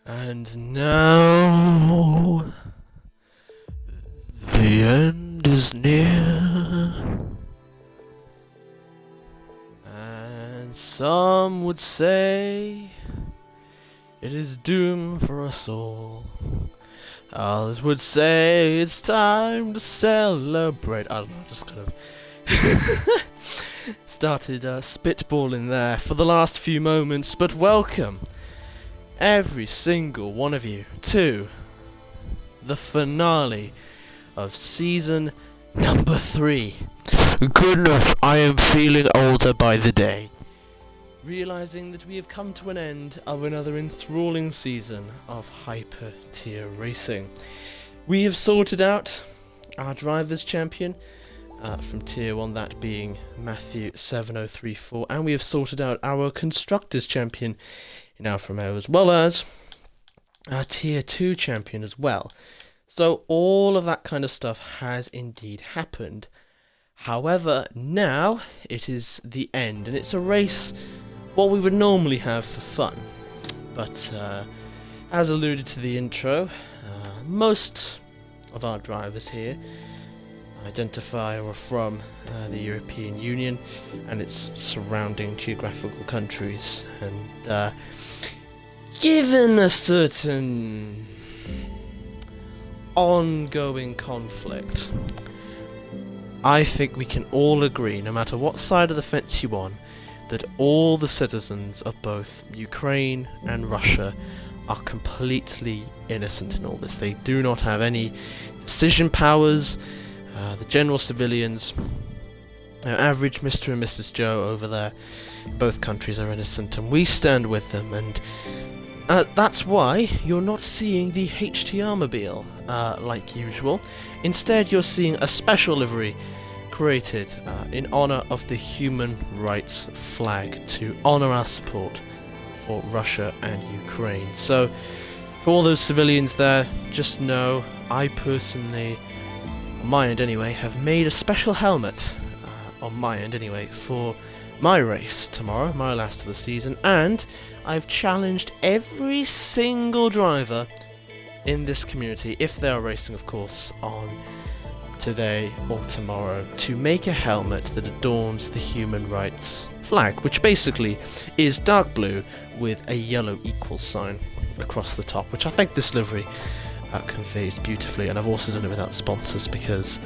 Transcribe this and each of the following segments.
And now the end is near, and some would say it is doom for us all. Others would say it's time to celebrate. I don't know, just kind of started spitballing there for the last few moments, but welcome every single one of you to the finale of season number 3. Goodness, I am feeling older by the day. Realizing that we have come to an end of another enthralling season of Hyper Tier Racing. We have sorted out our Drivers' Champion from Tier 1, that being Matthew 7034, and we have sorted out our Constructors' Champion in Alfa Romeo, as well as our Tier 2 Champion as well. So all of that kind of stuff has indeed happened. However, now it is the end, and it's a race what we would normally have for fun. But as alluded to the intro, most of our drivers here identify or are from the European Union and its surrounding geographical countries, and given a certain ongoing conflict, I think we can all agree, no matter what side of the fence you're on, that all the citizens of both Ukraine and Russia are completely innocent in all this. They do not have any decision powers. The general civilians, average Mr. and Mrs. Joe over there, both countries are innocent, and we stand with them, and that's why you're not seeing the HTR mobile like usual. Instead, you're seeing a special livery created in honor of the human rights flag, to honor our support for Russia and Ukraine. So, for all those civilians there, just know I personally, on my end anyway, have made a special helmet, on my end anyway, for my race tomorrow, my last of the season, and I've challenged every single driver in this community, if they are racing of course, on today or tomorrow, to make a helmet that adorns the human rights flag, which basically is dark blue with a yellow equal sign across the top, which I think this livery conveys beautifully. And I've also done it without sponsors, because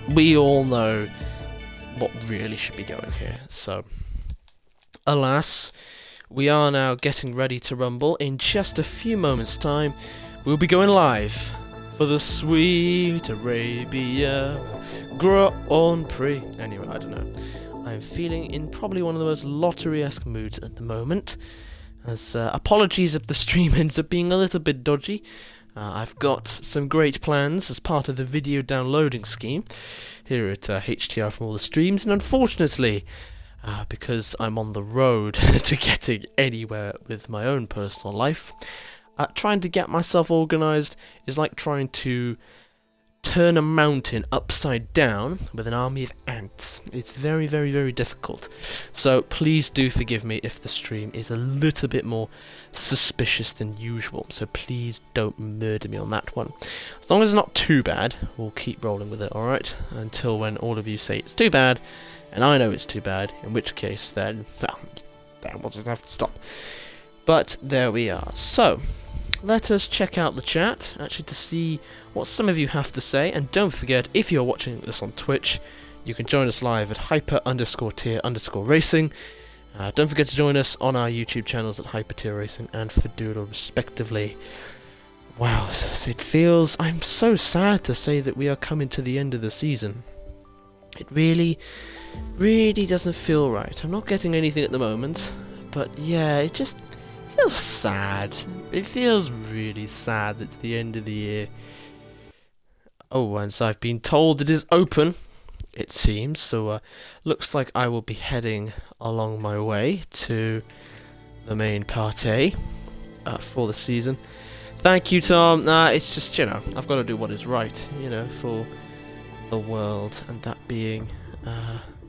we all know what really should be going here. So, alas, we are now getting ready to rumble. In just a few moments' time, we'll be going live for the sweet Arabia Grand Prix. Anyway, I don't know. I'm feeling in probably one of the most lottery-esque moods at the moment. As apologies if the stream ends up being a little bit dodgy. I've got some great plans as part of the video downloading scheme here at HTR from all the streams, and unfortunately, because I'm on the road to getting anywhere with my own personal life, trying to get myself organised is like trying to turn a mountain upside down with an army of ants. It's very, very, very difficult. So please do forgive me if the stream is a little bit more suspicious than usual. So please don't murder me on that one. As long as it's not too bad, we'll keep rolling with it, alright? Until when all of you say it's too bad, and I know it's too bad, in which case then, well, then we'll just have to stop. But there we are. So, let us check out the chat, actually, to see what some of you have to say. And don't forget, if you're watching this on Twitch, you can join us live at hyper_tier_racing. Don't forget to join us on our YouTube channels at Hyper Tier Racing and Fedora respectively. Wow, it feels... I'm so sad to say that we are coming to the end of the season. It really doesn't feel right. I'm not getting anything at the moment, but yeah, it just feels sad. It feels really sad. It's the end of the year. Oh, and so I've been told it is open, it seems, so looks like I will be heading along my way to the main party for the season. Thank you, Tom. Nah, it's just, you know, I've got to do what is right, you know, for the world, and that being,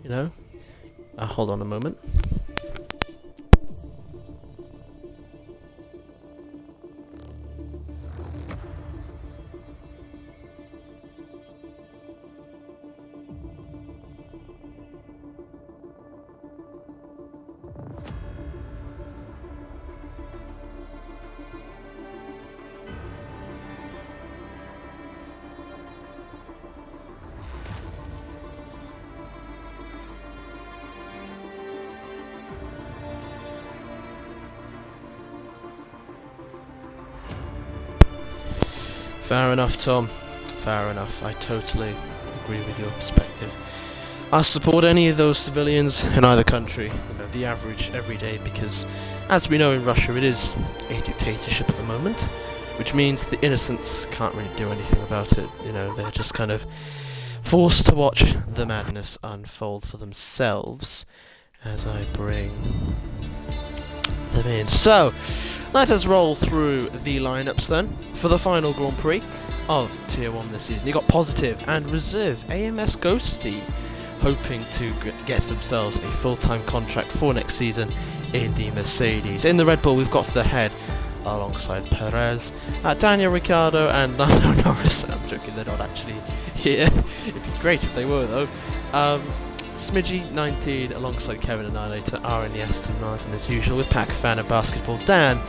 you know, hold on a moment. Fair enough, Tom. Fair enough. I totally agree with your perspective. I support any of those civilians in either country, you know, the average everyday, because as we know in Russia it is a dictatorship at the moment, which means the innocents can't really do anything about it. You know, they're just kind of forced to watch the madness unfold for themselves as I bring them in. So, let us roll through the lineups then for the final Grand Prix of Tier 1 this season. You got Positive and Reserve AMS Ghosty hoping to get themselves a full-time contract for next season in the Mercedes. In the Red Bull, we've got the head alongside Perez, Daniel Ricciardo and Lando Norris. I'm joking, they're not actually here. It'd be great if they were though. Smidgy 19 alongside Kevin Annihilator are in the Aston Martin as usual, with Pack Fan and Basketball Dan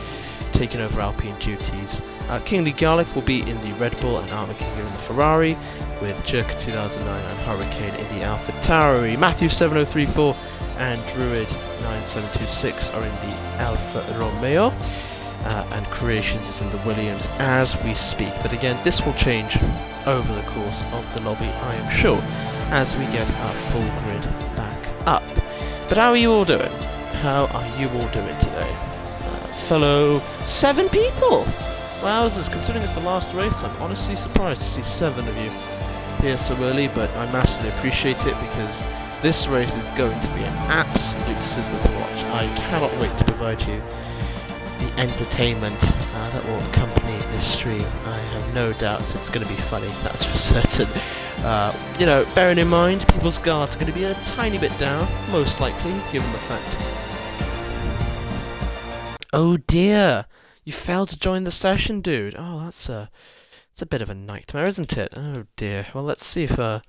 taking over Alpine duties. Kingly Garlic will be in the Red Bull and Armour King in the Ferrari, with Jerker 2009 and Hurricane in the Alpha Tauri. Matthew 7034 and Druid 9726 are in the Alfa Romeo, and Creations is in the Williams as we speak. But again, this will change over the course of the lobby, I am sure, as we get our full grid back up. But how are you all doing? How are you all doing today? Fellow 7 people! Wowzers, considering it's the last race, I'm honestly surprised to see 7 of you here so early, but I massively appreciate it because this race is going to be an absolute sizzler to watch. I cannot wait to provide you the entertainment that will accompany this stream. I have no doubts it's going to be funny, that's for certain. You know, bearing in mind, people's guards are going to be a tiny bit down, most likely, given the fact. Oh dear! You failed to join the session, dude. Oh, it's a bit of a nightmare, isn't it? Oh dear. Well, let's see if a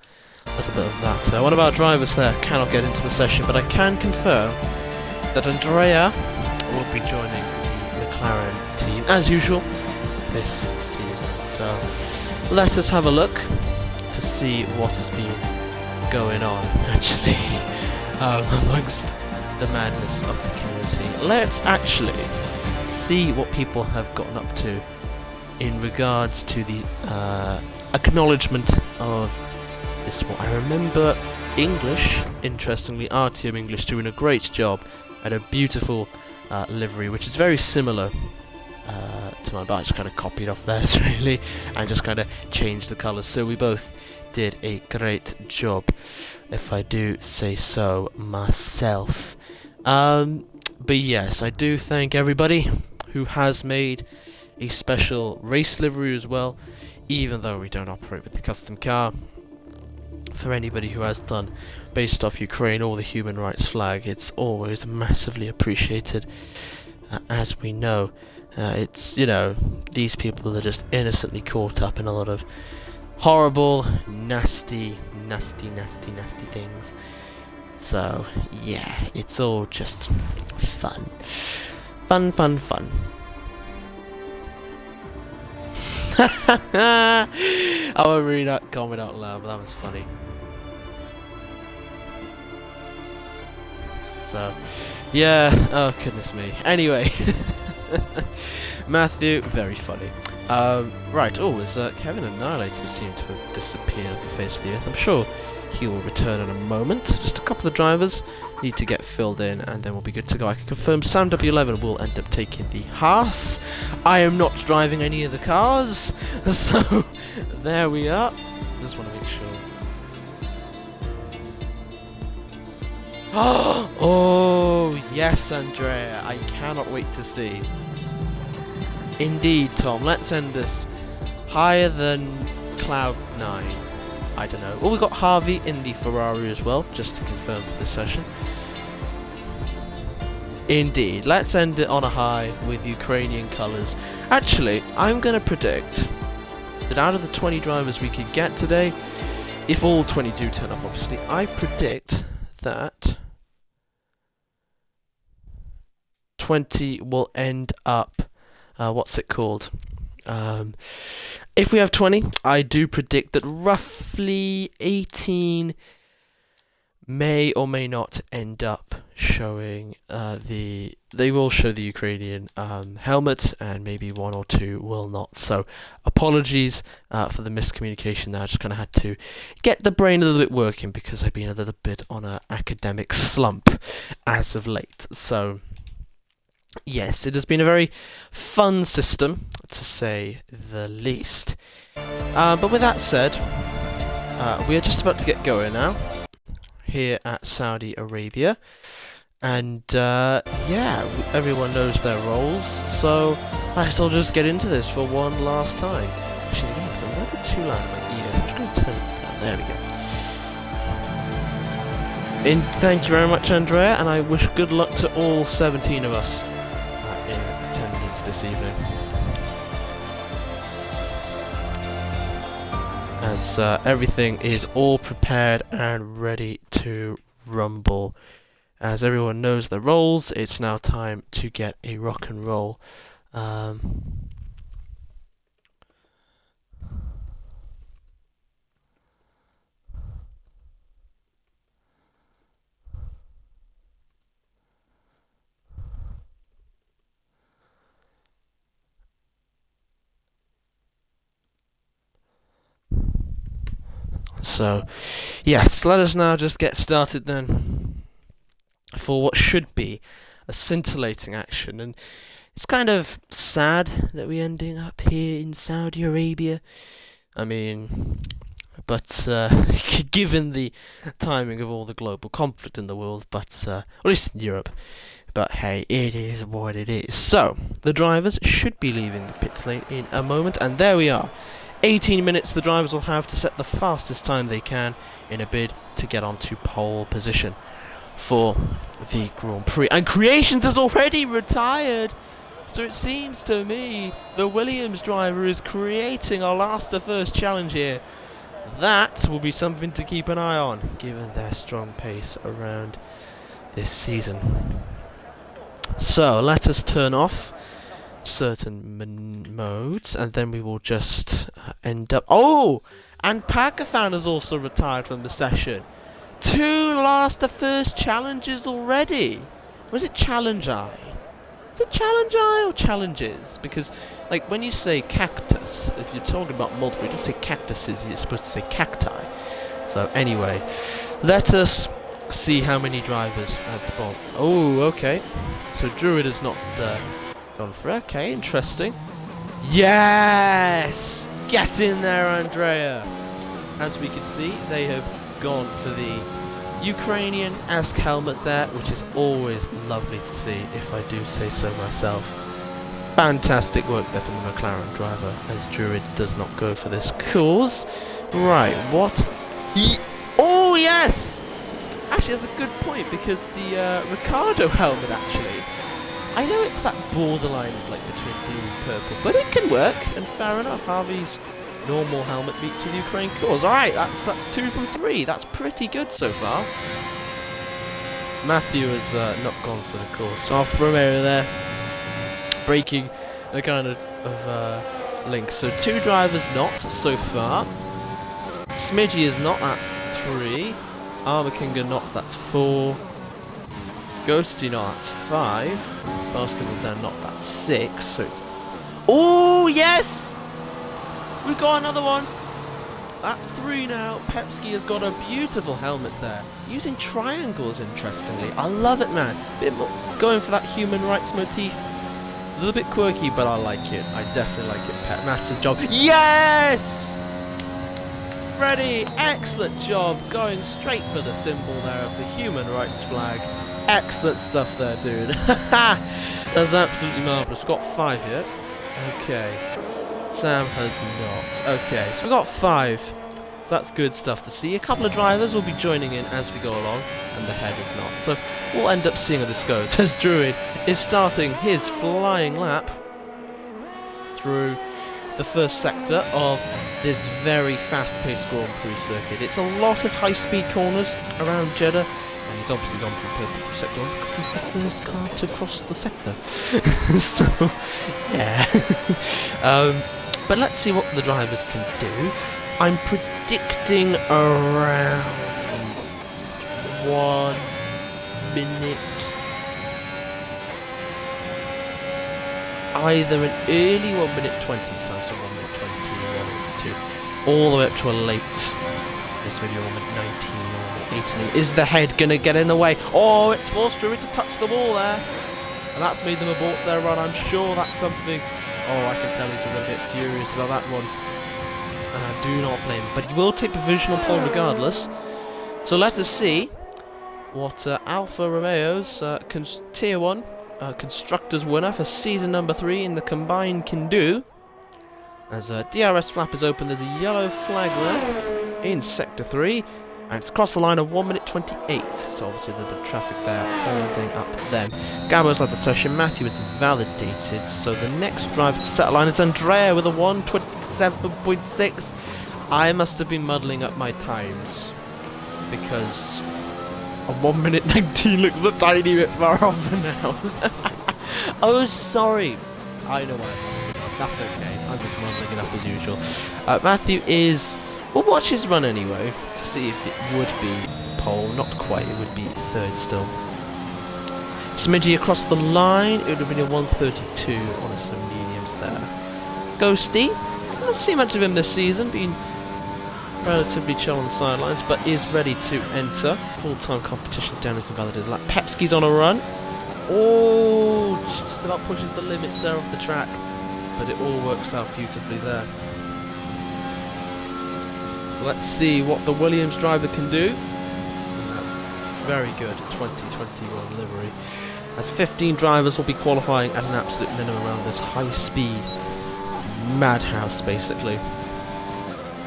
little bit of that. One of our drivers there cannot get into the session, but I can confirm that Andrea will be joining the McLaren team, as usual, this season. So, let us have a look to see what has been going on, actually, amongst the madness of the community. Let's actually see what people have gotten up to in regards to the acknowledgement of this one. I remember English, interestingly, RTM English doing a great job at a beautiful livery, which is very similar to mine, but I just kind of copied off theirs really and just kind of changed the colours. So we both did a great job, if I do say so myself. But yes, I do thank everybody who has made a special race livery as well, even though we don't operate with the custom car. For anybody who has done based off Ukraine or the human rights flag, it's always massively appreciated. As we know, it's, you know, these people are just innocently caught up in a lot of horrible, nasty things. So, yeah, it's all just fun. Fun. I won't read that comment out loud, but that was funny. So, yeah, oh goodness me. Anyway, Matthew, very funny. Right, is Kevin Annihilator who seemed to have disappeared off the face of the earth. I'm sure he will return in a moment. Just a couple of drivers need to get filled in and then we'll be good to go. I can confirm Sam W11 will end up taking the Haas. I am not driving any of the cars, so there we are. Just want to make sure. Oh yes, Andrea, I cannot wait to see. Indeed, Tom, let's end this higher than Cloud9. I don't know. Well, we've got Harvey in the Ferrari as well, just to confirm for this session. Indeed, let's end it on a high with Ukrainian colours. Actually, I'm going to predict that out of the 20 drivers we could get today, if all 20 do turn up, obviously, I predict that 20 will end up, what's it called? If we have 20, I do predict that roughly 18 may or may not end up showing they will show the Ukrainian helmet, and maybe one or two will not. So apologies for the miscommunication there. I just kind of had to get the brain a little bit working because I've been a little bit on an academic slump as of late. So yes, it has been a very fun system, to say the least. But with that said, we are just about to get going now here at Saudi Arabia, and yeah, everyone knows their roles, so I shall just get into this for one last time. Actually, the game's a little bit too loud in my ears. I'm just going to turn it down. There we go. And thank you very much, Andrea, and I wish good luck to all 17 of us in attendance this evening. As everything is all prepared and ready to rumble. As everyone knows their roles, it's now time to get a rock and roll. So, yes, let us now just get started then for what should be a scintillating action. And it's kind of sad that we're ending up here in Saudi Arabia. I mean, but given the timing of all the global conflict in the world, but at least in Europe. But hey, it is what it is. So, the drivers should be leaving the pit lane in a moment, and there we are. 18 minutes the drivers will have to set the fastest time they can in a bid to get onto pole position for the Grand Prix. And Creations has already retired, so it seems to me the Williams driver is creating a last to first challenge here. That will be something to keep an eye on, given their strong pace around this season. So let us turn off certain modes, and then we will just end up... Oh! And Pakistan has also retired from the session. 2 last to first challenges already. Was it challenge eye? Is it challenge eye or challenges? Because, like, when you say cactus, if you're talking about multiple, you don't say cactuses, you're supposed to say cacti. So anyway, let us see how many drivers have gone. Oh, okay. So Druid is not gone for it. Okay, interesting. Yes! Get in there, Andrea! As we can see, they have gone for the Ukrainian-esque helmet there, which is always lovely to see, if I do say so myself. Fantastic work there from the McLaren driver, as Druid does not go for this cause. Right, what? Oh, yes! Actually, that's a good point, because the Ricardo helmet, actually, I know it's that borderline of, like, between blue and purple, but it can work, and fair enough. Harvey's normal helmet meets with Ukraine cause. Alright, that's 2 from 3. That's pretty good so far. Matthew has not gone for the course. Off Romero there, breaking the kind of link. So 2 drivers not so far. Smidgy is not, that's 3. Armakinga not, that's 4. Ghosty not, that's 5. Basketball down not, that's 6. So it's... Oh, yes! We got another one. That's 3 now. Pepsi has got a beautiful helmet there. Using triangles, interestingly. I love it, man. Bit more going for that human rights motif. A little bit quirky, but I like it. I definitely like it, Pep. Massive job. Yes! Freddie, excellent job. Going straight for the symbol there of the human rights flag. Excellent stuff there, dude. That's absolutely marvellous. Got 5 here. Okay. Sam has not. Okay, so we've got 5. So that's good stuff to see. A couple of drivers will be joining in as we go along, and the head is not. So we'll end up seeing how this goes, as Druid is starting his flying lap through the first sector of this very fast-paced Grand Prix circuit. It's a lot of high-speed corners around Jeddah, and he's obviously gone from purple through sector 1 because he's the first car to cross the sector. So, yeah. But let's see what the drivers can do. I'm predicting around 1 minute. Either an early 1 minute 20s time, so 1 minute 20, 1 minute 2, all the way up to a late. This video 1 minute 19 or 1 minute 18. Is the head gonna get in the way? Oh, it's forced Drury to touch the wall there. And that's made them abort their run. I'm sure that's something. Oh, I can tell he's a little bit furious about that one. And I do not blame him. But he will take provisional pole regardless. So let us see what Alfa Romeo's Tier 1 Constructors winner for season number 3 in the combined can do. As DRS flap is open, there's a yellow flag there in Sector 3. And it's across the line of 1 minute 28. So obviously there's a bit of traffic there holding up them. Gabo's led the session. Matthew is invalidated. So the next driver to set line is Andrea with a 1:27.6. I must have been muddling up my times, because a 1 minute 19 looks a tiny bit far off now. Oh, sorry. I know why I'm muddling it up. That's okay. I'm just muddling it up as usual. Matthew is... We'll watch his run anyway, to see if it would be pole. Not quite, it would be third still. Smidgy across the line, it would have been a 1:32 on some mediums there. Ghosty, I don't see much of him this season, been relatively chill on the sidelines, but is ready to enter full-time competition down as invalidated. Like Pepski's on a run. Oh, just about pushes the limits there of the track, but it all works out beautifully there. Let's see what the Williams driver can do. Very good 2021 livery. As 15 drivers will be qualifying at an absolute minimum around this high speed madhouse basically.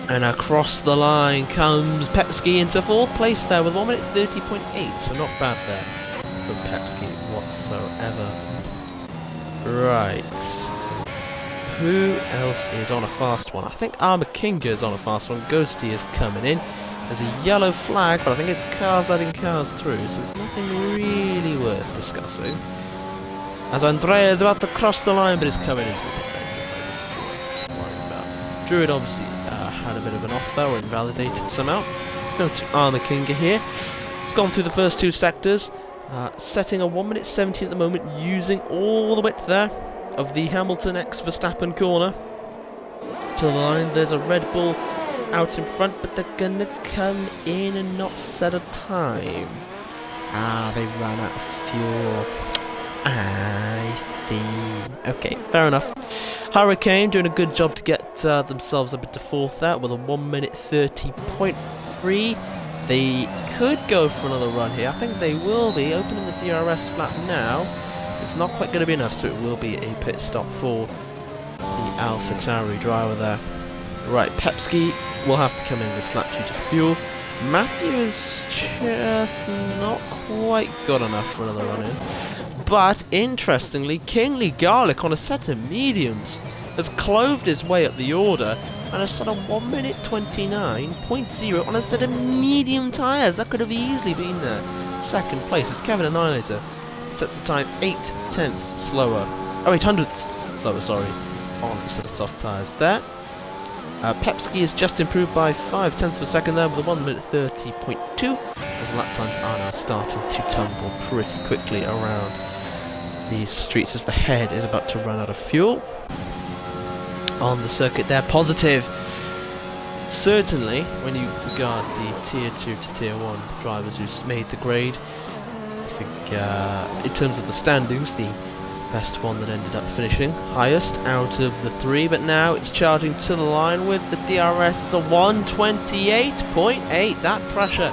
And across the line comes Pepski into 4th place there with 1 minute 30.8, so not bad there from Pepski whatsoever. Right. Who else is on a fast one? I think Armakinga is on a fast one. Ghosty is coming in. There's a yellow flag, but I think it's cars letting cars through, so it's nothing really worth discussing. As Andrea is about to cross the line, but is coming into the pit lane, so it's not really worrying about. Druid obviously had a bit of an off there, or invalidated somehow. Let's go to Armakinga here. He's gone through the first 2 sectors, setting a 1 minute 17 at the moment, using all the width there of the Hamilton x Verstappen corner. To the line, there's a Red Bull out in front, but they're gonna come in and not set a time. They ran out of fuel. I see. Okay, fair enough. Hurricane doing a good job to get themselves up into 4th there with a 1 minute 30.3. They could go for another run here. I think they will be opening the DRS flap now. It's not quite going to be enough, so it will be a pit stop for the AlphaTauri driver there. Right, Pepski will have to come in with slap due to fuel. Matthew is just not quite good enough for another run in. But, interestingly, Kingsley Garlick on a set of mediums has cloved his way up the order and has done a 1 minute 29.0 on a set of medium tyres. That could have easily been there. 2nd place is Kevin Annihilator. Sets the time 8/10 slower. Oh, 800ths slower, sorry. On a set of soft tyres there. Pepski is just improved by 5/10 of a second there with a 1 minute 30.2. As lap times are now starting to tumble pretty quickly around these streets as the head is about to run out of fuel. On the circuit there, positive. Certainly, when you regard the Tier 2 to Tier 1 drivers who've made the grade, I think in terms of the standings, the best one that ended up finishing highest out of the 3, but now it's charging to the line with the DRS. It's a 128.8. That pressure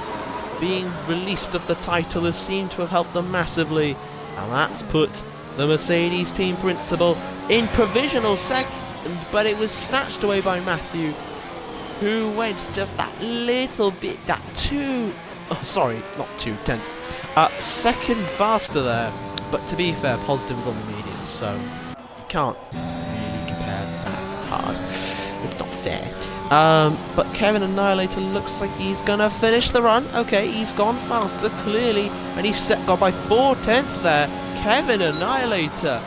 being released of the title has seemed to have helped them massively, and that's put the Mercedes team principal in provisional second, but it was snatched away by Matthew, who went just that little bit, that 2/10, second faster there. But to be fair, positive was on the medium, so you can't really compare that hard. It's not fair. But Kevin Annihilator looks like he's gonna finish the run. Okay, he's gone faster, clearly, and he's gone by 4/10 there. Kevin Annihilator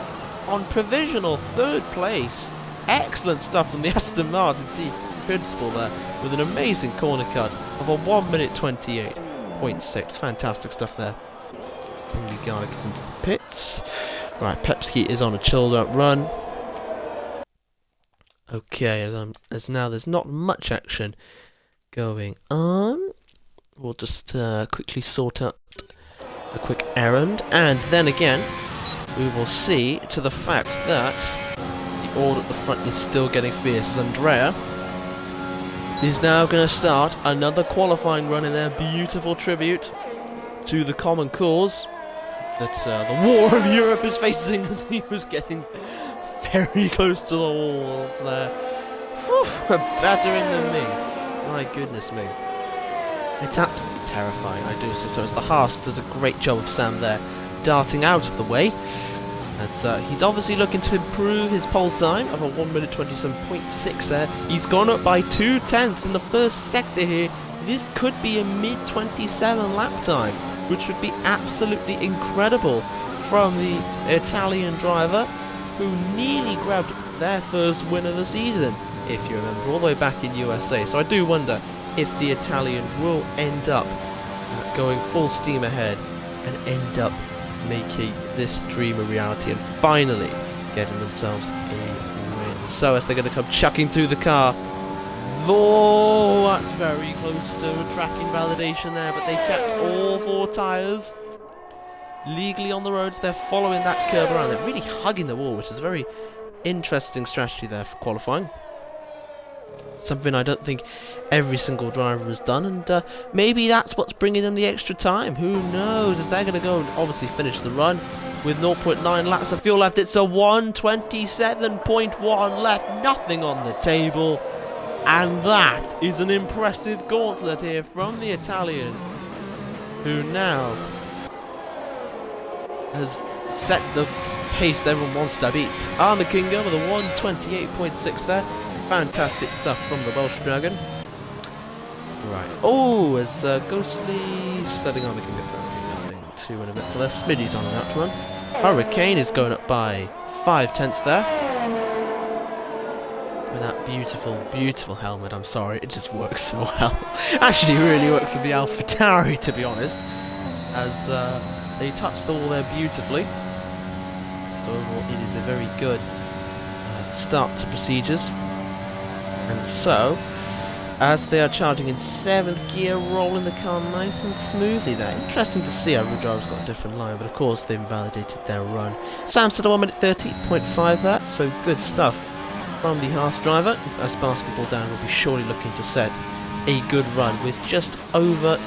on provisional 3rd place. Excellent stuff from the Aston Martin team principal there, with an amazing corner cut of a 1 minute 28.6. Fantastic stuff there. Garlic is into the pits. Right, Pepsi is on a chilled out run. Okay, as now there's not much action going on. We'll just quickly sort out a quick errand, and then again we will see to the fact that the order at the front is still getting fierce. Andrea is now going to start another qualifying run in their beautiful tribute to the common cause that the War of Europe is facing, as he was getting very close to the walls there. Whew, better than me. My goodness me. It's absolutely terrifying, I do say so, as the Haas does a great job of Sam there, darting out of the way, as he's obviously looking to improve his pole time of a 1 minute 27.6 there. He's gone up by 2/10 in the first sector here. This could be a mid-27 lap time, which would be absolutely incredible from the Italian driver, who nearly grabbed their first win of the season, if you remember, all the way back in USA. So I do wonder if the Italian will end up going full steam ahead and end up making this dream a reality and finally getting themselves a win. So as they're going to come chucking through the car. Oh, that's very close to a track invalidation there, but they kept all 4 tyres legally on the roads. They're following that curb around. They're really hugging the wall, which is a very interesting strategy there for qualifying. Something I don't think every single driver has done, and maybe that's what's bringing them the extra time. Who knows, as they're going to go and obviously finish the run with 0.9 laps of fuel left. It's a 1:27.1 left, nothing on the table, and that is an impressive gauntlet here from the Italian, who now has set the pace that everyone wants to beat. Armakinga with a 1:28.6 there. Fantastic stuff from the Welsh Dragon. Right. Oh, as Ghostly just letting on the King of nothing too in a bit for their Smitty's on an outrun. Hurricane is going up by 5/10 there. With that beautiful, beautiful helmet. I'm sorry, it just works so well. Actually, it really works with the AlphaTauri, to be honest. As they touch the wall there beautifully. So it is a very good start to procedures. And so, as they are charging in 7th gear, rolling the car nice and smoothly there. Interesting to see how the driver's got a different line, but of course they invalidated their run. Sam said a 1 minute 30.5 there, so good stuff from the Haas driver. As Basketball Dan will be surely looking to set a good run with just over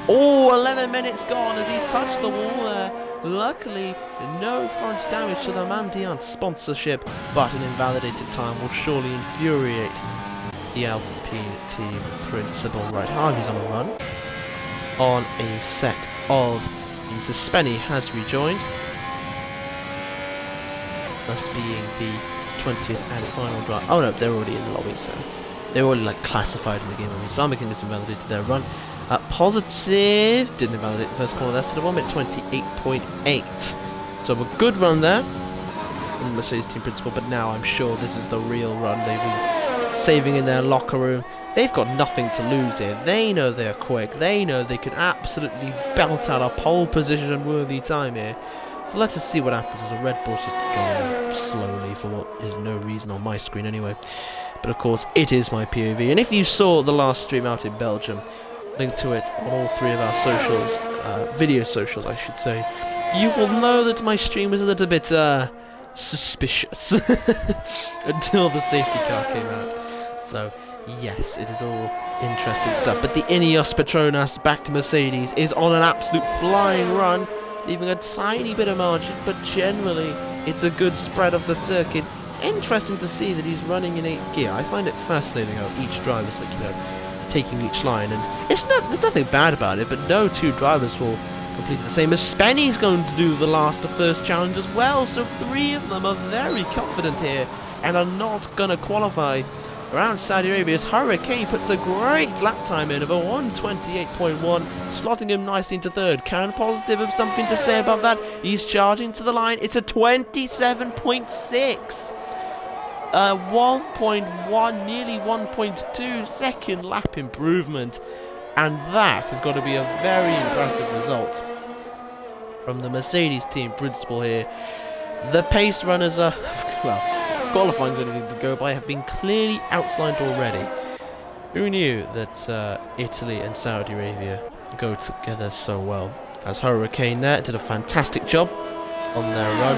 11 minutes gone as he's touched the wall there. Luckily, no front damage to the Mandiant sponsorship, but an invalidated time will surely infuriate the Alpine team principal. Right, Harvey's on a run on a set of into Spenny has rejoined, thus being the 20th and final drive. Oh no, they're already in the lobby, so they're already like classified in the game. Islamic has invalidated their run. Positive didn't invalidate the first corner there, so the 1 minute 28.8. So a good run there from the Mercedes team principal, but now I'm sure this is the real run they've been saving in their locker room. They've got nothing to lose here. They know they're quick. They know they can absolutely belt out a pole position worthy time here. So let us see what happens as a Red Bull just going slowly for what is no reason on my screen anyway. But of course, it is my POV. And if you saw the last stream out in Belgium, link to it on all 3 of our socials, video socials I should say, you will know that my stream was a little bit suspicious until the safety car came out. So yes, it is all interesting stuff. But the Ineos Petronas back to Mercedes is on an absolute flying run, leaving a tiny bit of margin, but generally it's a good spread of the circuit. Interesting to see that he's running in 8th gear. I find it fascinating how each driver's like, taking each line, and there's nothing bad about it, but no 2 drivers will complete the same, as Spenny's going to do the last of first challenge as well, so 3 of them are very confident here and are not going to qualify around Saudi Arabia, as Hurricane puts a great lap time in of a 1:28.1, slotting him nicely into 3rd. Can Positive have something to say about that? He's charging to the line. It's a 27.6. 1.1, nearly 1.2 second lap improvement, and that has got to be a very impressive result from the Mercedes team principal here. The pace runners are, well, qualifying's anything to go by, have been clearly outlined already. Who knew that Italy and Saudi Arabia go together so well? As Hurricane there did a fantastic job on their run.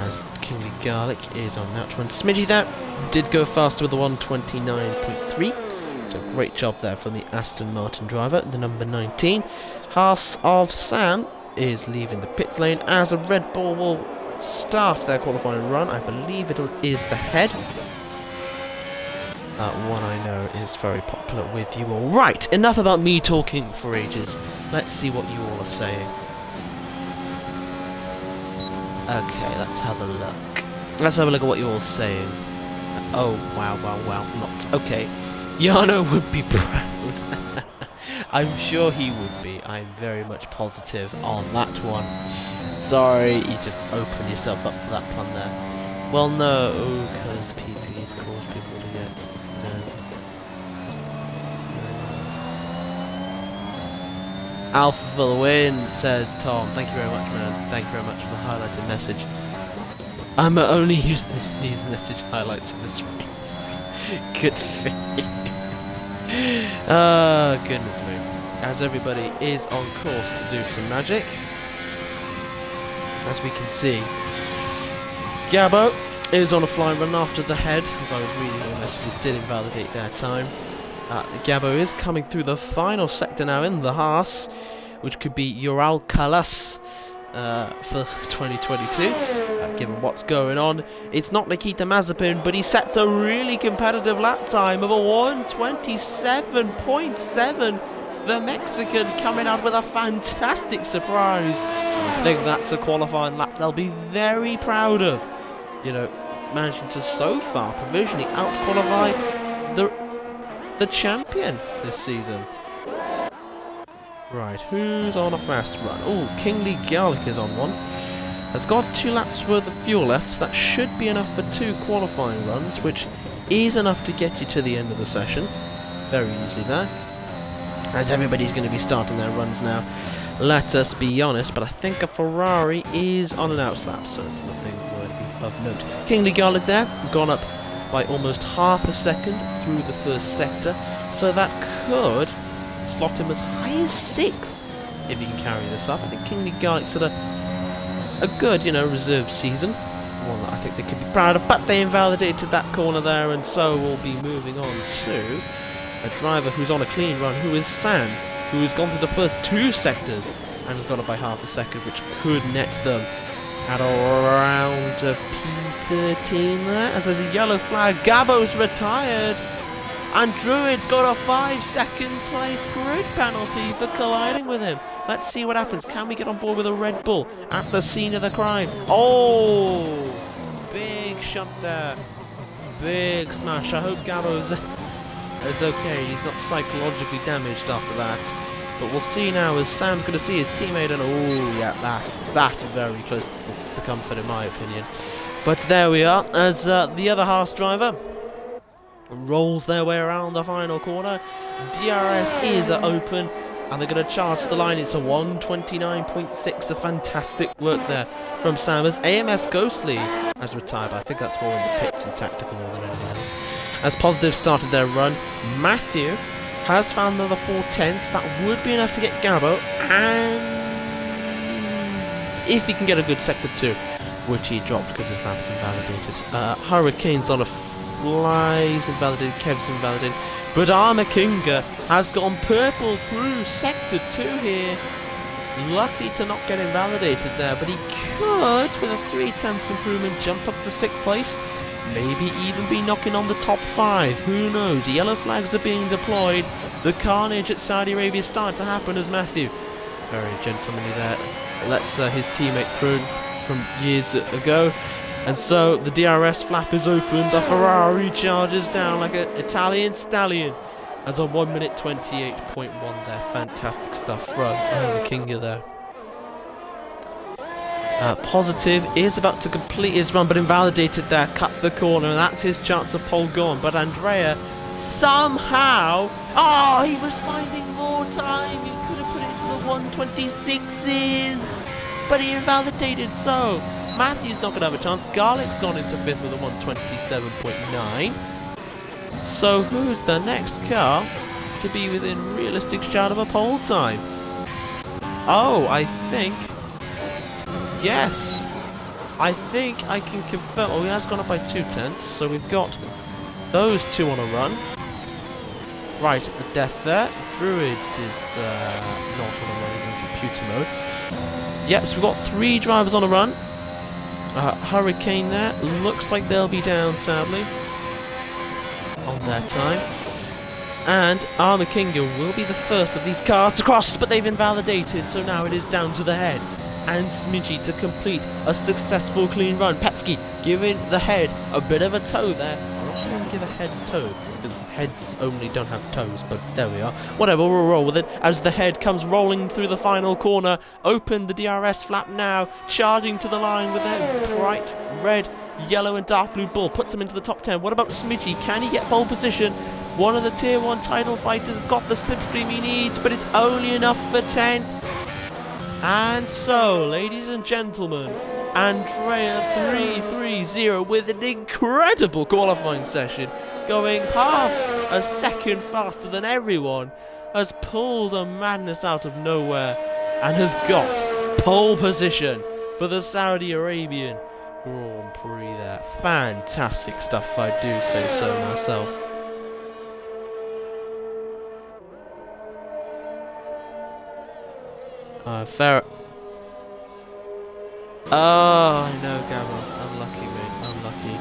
As Kingly Garlic is on that run. Smidgy there did go faster with the 129.3. So great job there from the Aston Martin driver, the number 19. Haas of Sam is leaving the pit lane as a Red Bull will start their qualifying run. I believe it is the head. One I know is very popular with you all. Right, enough about me talking for ages. Let's see what you all are saying. Okay, let's have a look. Let's have a look at what you're all saying. Oh, wow, not. Okay. Jarno would be proud. I'm sure he would be. I'm very much positive on that one. Sorry, you just opened yourself up for that pun there. Well, no, because PP's caused people to get... Alpha for the win, says Tom. Thank you very much, man. Thank you very much for the highlighted message. I'm only used to these message highlights for this race. Good for you. Goodness me. As everybody is on course to do some magic. As we can see, Gabo is on a flying run after the head. As I was reading all the messages, did invalidate their time. Gabo is coming through the final sector now in the Haas, which could be Ural Kalas for 2022. Given what's going on, it's not Nikita Mazepin, but he sets a really competitive lap time of a 1:27.7. The Mexican coming out with a fantastic surprise. I think that's a qualifying lap they'll be very proud of. You know, managing to so far provisionally out-qualify the champion this season. Right, who's on a fast run? Oh, Kingly Garlic is on one. Has got 2 laps worth of fuel left, so that should be enough for 2 qualifying runs, which is enough to get you to the end of the session. Very easily there. As everybody's going to be starting their runs now. Let us be honest, but I think a Ferrari is on an outlap, so it's nothing worthy of note. Kingly Garlic there, gone up by almost half a second through the first sector, so that could slot him as high as 6th if he can carry this up. I think Kingly Garlic's had a good, you know, reserve season, one that I think they could be proud of, but they invalidated that corner there, and so we'll be moving on to a driver who's on a clean run, who is Sam, who has gone through the first 2 sectors and has got it by half a second, which could net them at around a P13 there, as there's a yellow flag. Gabo's retired, and Druid's got a 5-second place grid penalty for colliding with him. Let's see what happens. Can we get on board with a Red Bull at the scene of the crime? Oh! Big shot there. Big smash. I hope Gabo's... it's okay, he's not psychologically damaged after that. But we'll see now as Sam's going to see his teammate, and oh yeah, that's very close to comfort in my opinion. But there we are, as the other Haas driver rolls their way around the final corner. DRS is open, and they're going to charge the line. It's a 1:29.6, a fantastic work there from Sam, as AMS Ghostly has retired. I think that's more in the pits and tactical more than anything else. As Positive started their run, Matthew has found another 4/10. That would be enough to get Gabo, and if he can get a good sector 2, which he dropped because his lap's invalidated. Hurricane's on a flies invalidated, Kev's invalidated, but Armour Kinga has gone purple through sector 2 here. Lucky to not get invalidated there, but he could, with a 3/10 improvement, jump up to 6th place. Maybe even be knocking on the top 5. Who knows? Yellow flags are being deployed. The carnage at Saudi Arabia is starting to happen as Matthew, very gentlemanly there, lets his teammate through from years ago. And so the DRS flap is open. The Ferrari charges down like an Italian stallion. As a 1:28.1 there. Fantastic stuff from the Kinga there. Positive is about to complete his run, but invalidated there, cut the corner, and that's his chance of pole gone. But Andrea somehow... Oh, he was finding more time. He could have put it into the 126s. But he invalidated, so... Matthew's not going to have a chance. Garlic's gone into 5th with a 127.9. So who's the next car to be within realistic shout of a pole time? Oh, I think... Yes. I think I can confirm... Oh, he has gone up by 2/10, so we've got those two on a run. Right, at the death there. Druid is not on a run, he's in computer mode. Yep, so we've got 3 drivers on a run. Hurricane there. Looks like they'll be down, sadly, on their time. And Armakinga will be the first of these cars to cross, but they've invalidated, so now it is down to the head and Smidgy to complete a successful clean run. Petsky giving the head a bit of a toe there. I'm not going to give a head a toe, because heads only don't have toes, but there we are. Whatever, we'll roll with it as the head comes rolling through the final corner. Open the DRS flap now, charging to the line with a bright red, yellow and dark blue bull. Puts him into the top 10. What about Smidgy? Can he get pole position? One of the Tier 1 title fighters got the slipstream he needs, but it's only enough for 10th. And so, ladies and gentlemen, Andrea 330 with an incredible qualifying session, going half a second faster than everyone, has pulled a madness out of nowhere and has got pole position for the Saudi Arabian Grand Prix there. Fantastic stuff, if I do say so myself. Fair. Oh, I know, Gabba. Unlucky, mate. Unlucky.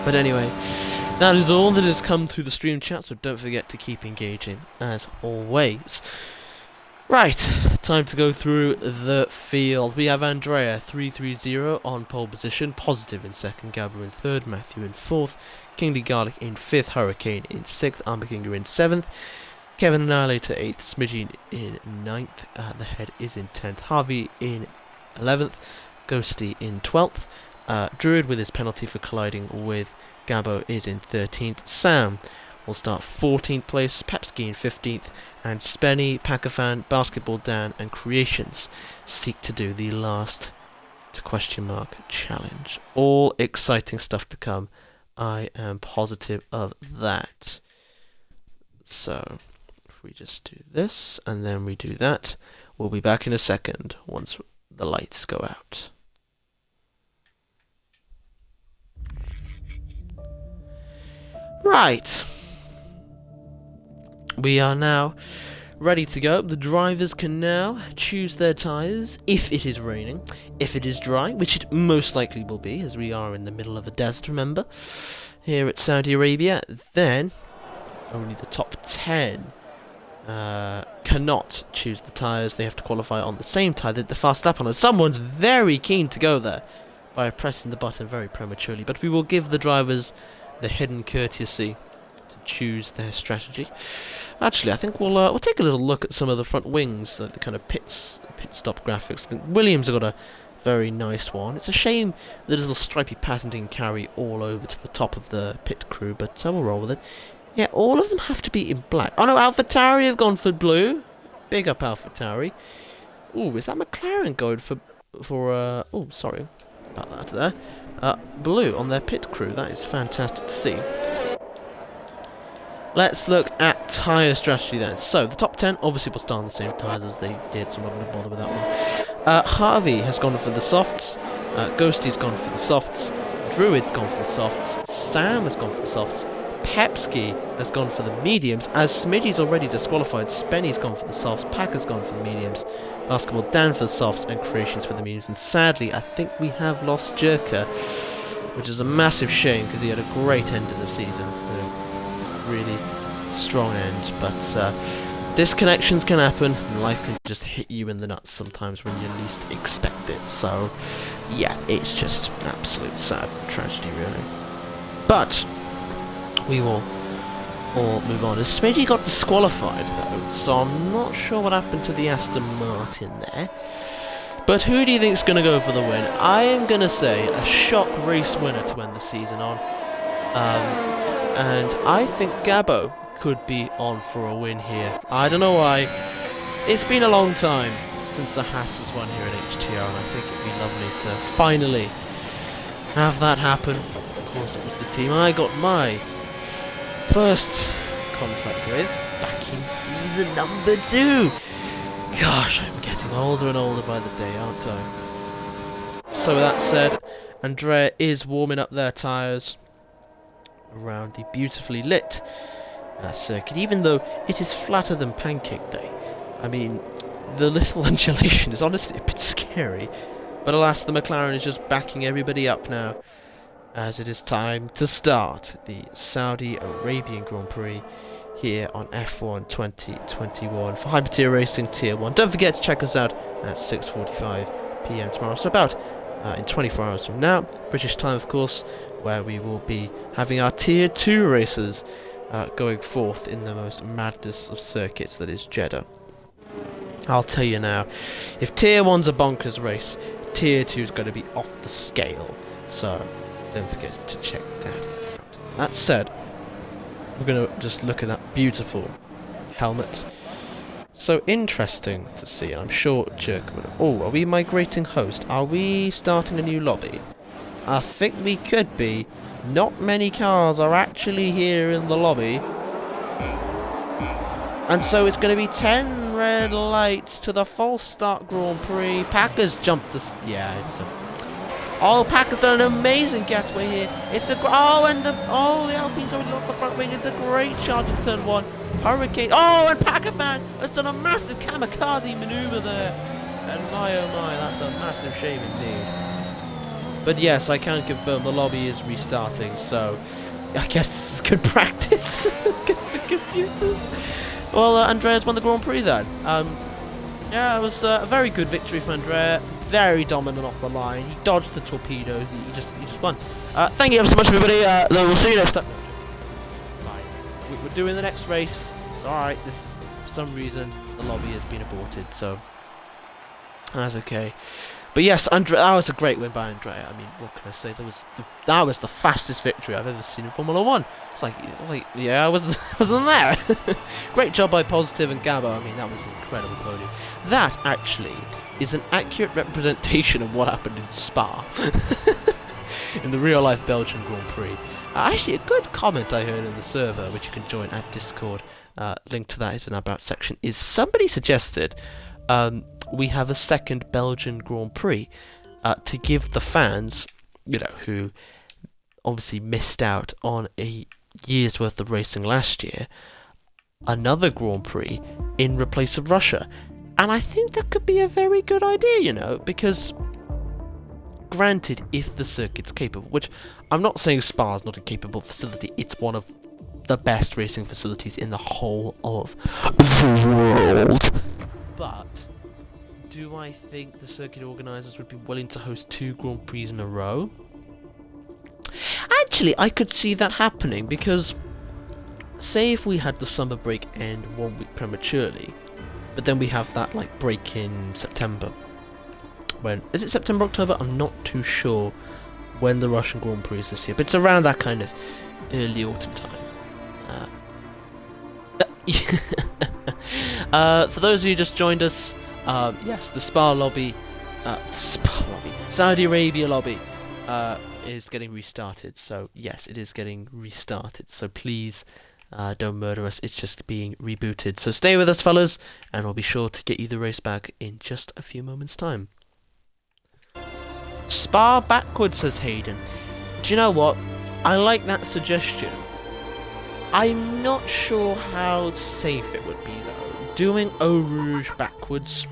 But anyway, that is all that has come through the stream chat, so don't forget to keep engaging, as always. Right, time to go through the field. We have Andrea 330 on pole position, positive in 2nd, Gabba in 3rd, Matthew in 4th, Kingly Garlic in 5th, Hurricane in 6th, Armakinga in 7th, Kevin Annihilator 8th, Smidgy in 9th, the head is in 10th, Harvey in 11th, Ghosty in 12th, Druid with his penalty for colliding with Gabbo is in 13th, Sam will start 14th place, Pepski in 15th, and Spenny, Pakafan, Basketball Dan, and Creations seek to do the last challenge. All exciting stuff to come. I am positive of that. So, if we just do this, and then we do that, we'll be back in a second once the lights go out. Right. We are now ready to go. The drivers can now choose their tyres if it is raining. If it is dry, which it most likely will be, as we are in the middle of a desert, remember, here at Saudi Arabia, then only the top 10 cannot choose the tyres. They have to qualify on the same tyre that the fast lap on. And someone's very keen to go there by pressing the button very prematurely. But we will give the drivers the hidden courtesy to choose their strategy. Actually, I think we'll take a little look at some of the front wings, like the kind of pit stop graphics. I think Williams have got a very nice one. It's a shame the little stripy pattern didn't carry all over to the top of the pit crew, but we'll roll with it. Yeah, all of them have to be in black. Oh no, AlphaTauri have gone for blue. Big up AlphaTauri. Ooh, is that McLaren going for oh, sorry about that there. Blue on their pit crew. That is fantastic to see. Let's look at tyre strategy then. So, the top 10 obviously will start on the same tyres as they did, so I'm not going to bother with that one. Harvey has gone for the softs. Ghosty's gone for the softs. Druid's gone for the softs. Sam has gone for the softs. Pepski has gone for the mediums. As Smidgy's already disqualified, Spenny's gone for the softs. Pack has gone for the mediums. Basketball Dan for the softs and Creations for the mediums. And sadly, I think we have lost Jerka, which is a massive shame because he had a great end of the season. Really strong end, but disconnections can happen and life can just hit you in the nuts sometimes when you least expect it. So yeah, it's just an absolute sad tragedy really. But we will all move on. As Smidgy got disqualified though, so I'm not sure what happened to the Aston Martin there. But who do you think is going to go for the win? I am going to say a shock race winner to end the season on. And I think Gabbo could be on for a win here. I don't know why. It's been a long time since a Haas has won here at HTR, and I think it'd be lovely to finally have that happen. Of course, it was the team I got my first contract with back in season number 2. Gosh, I'm getting older and older by the day, aren't I? So with that said, Andrea is warming up their tyres around the beautifully lit circuit, even though it is flatter than Pancake Day. I mean, the little undulation is honestly a bit scary, but alas, the McLaren is just backing everybody up now, as it is time to start the Saudi Arabian Grand Prix here on F1 2021 for Hyper Tier Racing Tier 1. Don't forget to check us out at 6:45 PM tomorrow, so about in 24 hours from now, British time of course, where we will be having our Tier 2 races going forth in the most madness of circuits, that is Jeddah. I'll tell you now, if Tier 1's a bonkers race, Tier 2's going to be off the scale, so don't forget to check that out. That said, we're going to just look at that beautiful helmet. So interesting to see, and I'm sure Jerk would... Oh, are we migrating host? Are we starting a new lobby? I think we could be. Not many cars are actually here in the lobby. And so it's going to be 10 red lights to the false start Grand Prix. Packers jumped the... Yeah, it's a... Oh, Packers done an amazing getaway here. It's a... the Alpine's already lost the front wing. It's a great charge in turn 1. Hurricane... Oh, and Packer fan has done a massive kamikaze maneuver there. And my oh my, that's a massive shame indeed. But yes, I can confirm the lobby is restarting, so I guess this is good practice against the computers. Well, Andrea's won the Grand Prix then. Yeah, it was a very good victory from Andrea. Very dominant off the line. He dodged the torpedoes. He just won. Thank you ever so much, everybody. We'll see you next time. It's fine. We're doing the next race. It's alright. For some reason, the lobby has been aborted, so that's okay. But yes, Andrea, that was a great win by Andrea. I mean, what can I say? That was the fastest victory I've ever seen in Formula 1. It's like yeah, I wasn't there. Great job by Positive and Gabbo. I mean, that was an incredible podium. That actually is an accurate representation of what happened in Spa in the real-life Belgian Grand Prix. Actually, a good comment I heard in the server, which you can join at Discord. Link to that is in our About section. Is somebody suggested we have a second Belgian Grand Prix to give the fans, who obviously missed out on a year's worth of racing last year, another Grand Prix in replace of Russia. And I think that could be a very good idea, because granted, if the circuit's capable, which I'm not saying Spa's not a capable facility, it's one of the best racing facilities in the whole of the world. But do I think the circuit organisers would be willing to host 2 Grand Prix in a row? Actually, I could see that happening, because say if we had the summer break end 1 week prematurely, but then we have that break in September. When is it? September, October? I'm not too sure when the Russian Grand Prix is this year, but it's around that kind of early autumn time. For those of you who just joined us, yes, the Saudi Arabia lobby is getting restarted. So yes, it is getting restarted. So please don't murder us. It's just being rebooted. So stay with us, fellas, and we'll be sure to get you the race back in just a few moments' time. Spa backwards, says Hayden. Do you know what? I like that suggestion. I'm not sure how safe it would be, though. Doing Eau Rouge backwards.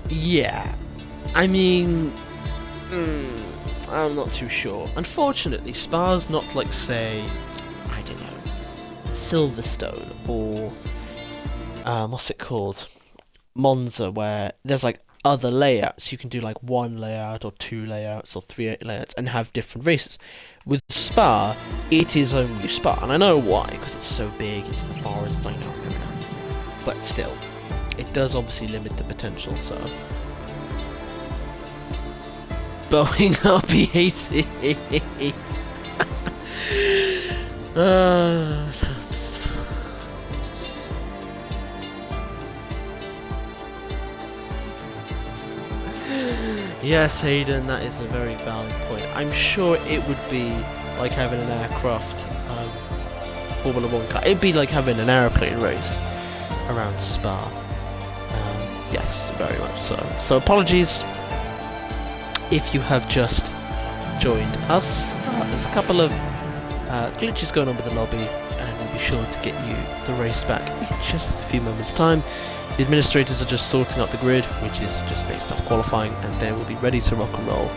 Yeah. I mean... I'm not too sure. Unfortunately, Spa's not say... I don't know... Silverstone, or... what's it called? Monza, where there's other layouts. You can do 1 layout or 2 layouts or 3 layouts and have different races. With Spa, it is only Spa, and I know why, because it's so big, it's the forest, I know, but still, it does obviously limit the potential, so... Boeing RP80! Yes, Hayden, that is a very valid point. I'm sure it would be like having an aircraft Formula 1 car. It'd be like having an aeroplane race around Spa. Yes, very much so. So apologies if you have just joined us. There's a couple of glitches going on with the lobby, and we'll be sure to get you the race back in just a few moments' time. The administrators are just sorting out the grid, which is just based off qualifying, and then we'll be ready to rock and roll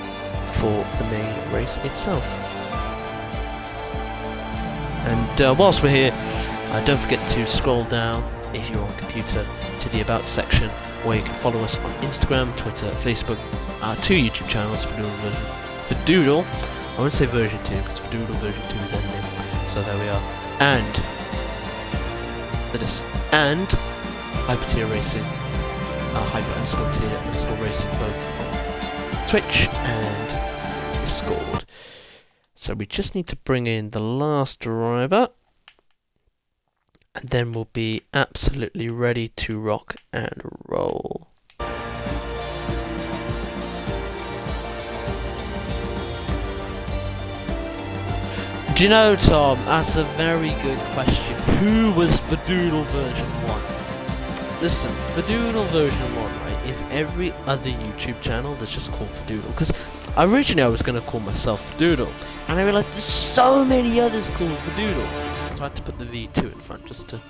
for the main race itself. And whilst we're here, don't forget to scroll down, if you're on a computer, to the About section, where you can follow us on Instagram, Twitter, Facebook, our 2 YouTube channels, Fadoodle, I wouldn't say version 2, because Fadoodle version 2 is ending, so there we are, and Hyper-Tier Racing, Hyper_Tier_Racing, both on Twitch and Discord. So we just need to bring in the last driver, and then we'll be absolutely ready to rock and roll. Do you know, Tom, that's a very good question. Who was Fadoodle version 1? Listen, Fadoodle version 1, right, is every other YouTube channel that's just called Fadoodle. Because originally I was going to call myself Fadoodle, and I realised there's so many others called Fadoodle. So I had to put the V2 in front just to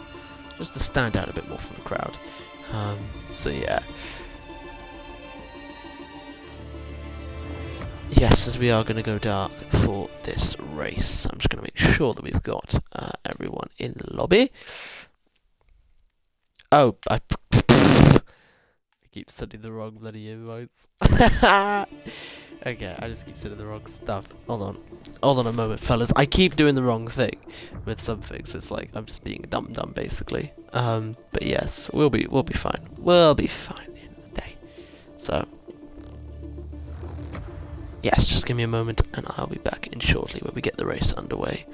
stand out a bit more from the crowd. So yeah. Yes, as we are going to go dark for this race, I'm just going to make sure that we've got everyone in the lobby. Oh, I keep sending the wrong bloody invites. Okay, I just keep sending the wrong stuff. Hold on a moment, fellas. I keep doing the wrong thing with some things. It's like I'm just being a dumb basically. But yes, we'll be fine. We'll be fine at the end of the day. So. Yes, just give me a moment and I'll be back in shortly when we get the race underway.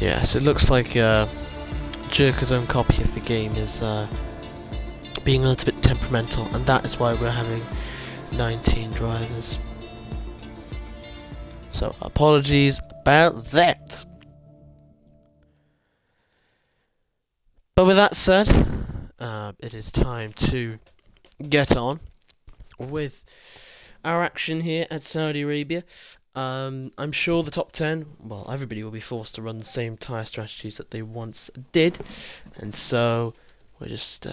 Yes, it looks like Jerker's own copy of the game is being a little bit temperamental, and that is why we're having 19 drivers. So apologies about that. But with that said, it is time to get on with our action here at Saudi Arabia. I'm sure the top 10, well, everybody will be forced to run the same tyre strategies that they once did, and so we're just,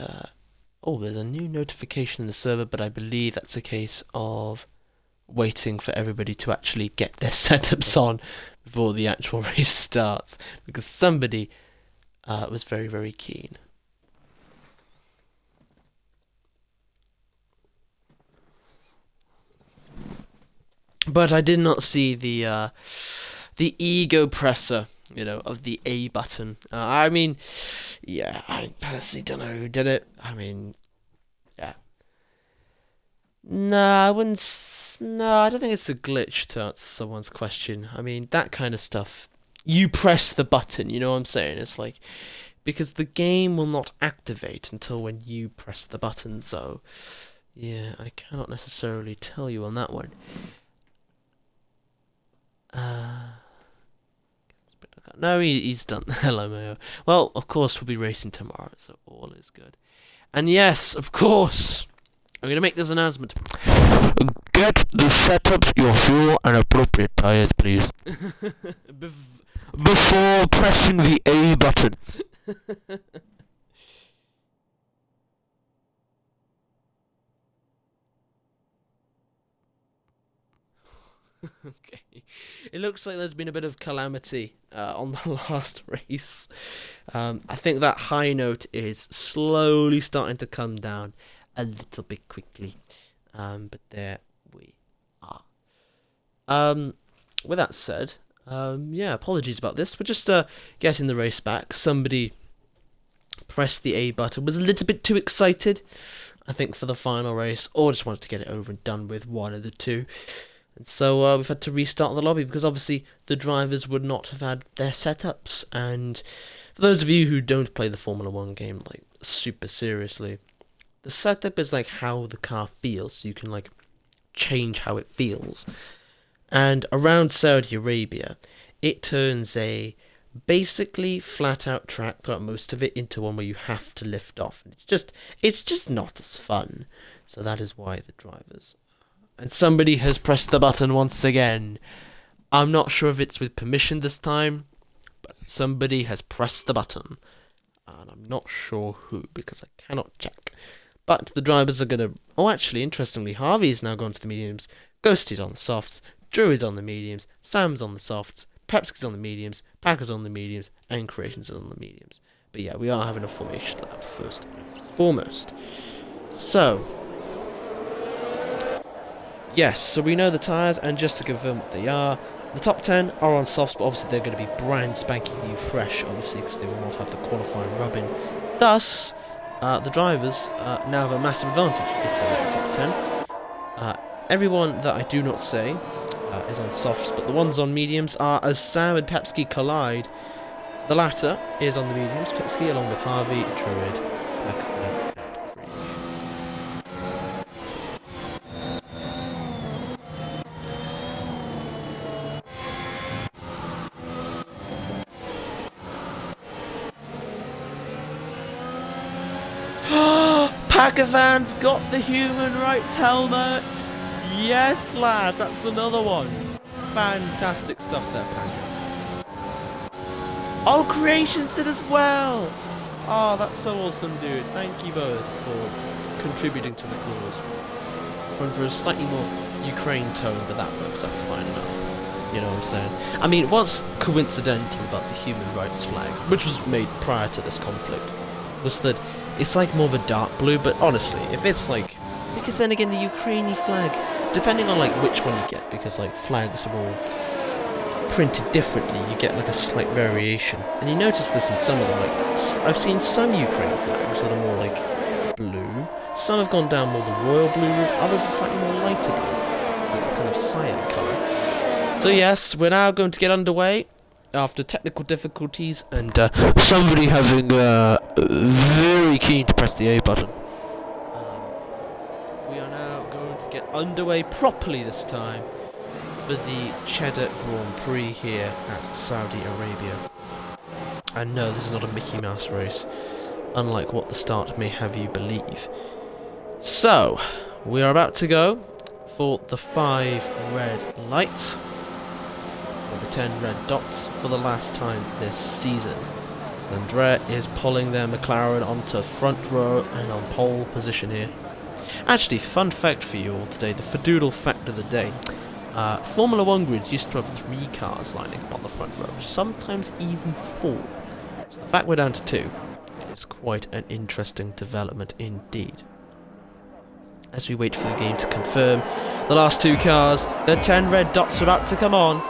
oh, there's a new notification in the server, but I believe that's a case of waiting for everybody to actually get their setups on before the actual race starts, because somebody was very, very keen. But I did not see the ego presser, you know, of the A button. I mean, yeah, I personally don't know who did it. I mean, yeah. No, I wouldn't. No, I don't think it's a glitch to answer someone's question. I mean, that kind of stuff. You press the button, you know what I'm saying? It's like, because the game will not activate until when you press the button, so yeah, I cannot necessarily tell you on that one. It's a bit No, he's done. Hello, Mayo. Well, of course, we'll be racing tomorrow, so all is good. And yes, of course, I'm going to make this announcement. Get the setups, your fuel, and appropriate tires, please. Before pressing the A button. Okay. It looks like there's been a bit of calamity on the last race. I think that high note is slowly starting to come down a little bit quickly. But there we are. With that said, yeah, apologies about this. We're just getting the race back. Somebody pressed the A button, was a little bit too excited, I think, for the final race, or just wanted to get it over and done with, one of the two. And so we've had to restart the lobby because obviously the drivers would not have had their setups. And for those of you who don't play the Formula 1 game like super seriously, the setup is like how the car feels, so you can like change how it feels. And around Saudi Arabia, it turns a basically flat out track throughout most of it into one where you have to lift off. And it's just not as fun. So that is why the drivers. And somebody has pressed the button once again. I'm not sure if it's with permission this time, but somebody has pressed the button. And I'm not sure who, because I cannot check. But the drivers are going to... Oh, actually, interestingly, Harvey's now gone to the mediums. Ghosty's on the softs. Drew is on the mediums. Sam's on the softs. Pepsi's on the mediums. Packer's on the mediums. And Creations is on the mediums. But yeah, we are having a formation lap first and foremost. So... Yes, so we know the tyres, and just to confirm what they are, the top 10 are on softs, but obviously they're going to be brand spanking new fresh, obviously, because they will not have the qualifying rub-in. Thus, the drivers now have a massive advantage if they're in the top 10. Everyone that I do not say is on softs, but the ones on mediums are as Sam and Pepsi collide. The latter is on the mediums, Pepsi along with Harvey, Druid, Blackford, and Creech. Packer fans got the human rights helmet! Yes, lad, that's another one. Fantastic stuff there, Packer. Oh, Creations did as well! Oh, that's so awesome, dude. Thank you both for contributing to the cause. Went for a slightly more Ukraine tone, but that works out fine enough. You know what I'm saying? I mean, what's coincidental about the human rights flag, which was made prior to this conflict, was that it's like more of a dark blue, but honestly, if it's like... Because then again, the Ukrainian flag, depending on like which one you get, because like flags are all printed differently, you get like a slight variation. And you notice this in some of them, like, I've seen some Ukraine flags that are more like blue, some have gone down more the royal blue route, others are slightly more lighter blue, like kind of cyan colour. So yes, we're now going to get underway after technical difficulties and somebody having very keen to press the A button. We are now going to get underway properly this time for the Cheddar Grand Prix here at Saudi Arabia. And no, this is not a Mickey Mouse race, unlike what the start may have you believe. So, we are about to go for the 5 red lights, or the 10 red dots, for the last time this season. Andrea is pulling their McLaren onto front row and on pole position here. Actually, fun fact for you all today, the Fadoodle fact of the day. Formula 1 grids used to have 3 cars lining up on the front row, sometimes even 4. So the fact we're down to 2 is quite an interesting development indeed. As we wait for the game to confirm, the last 2 cars, the 10 red dots are about to come on.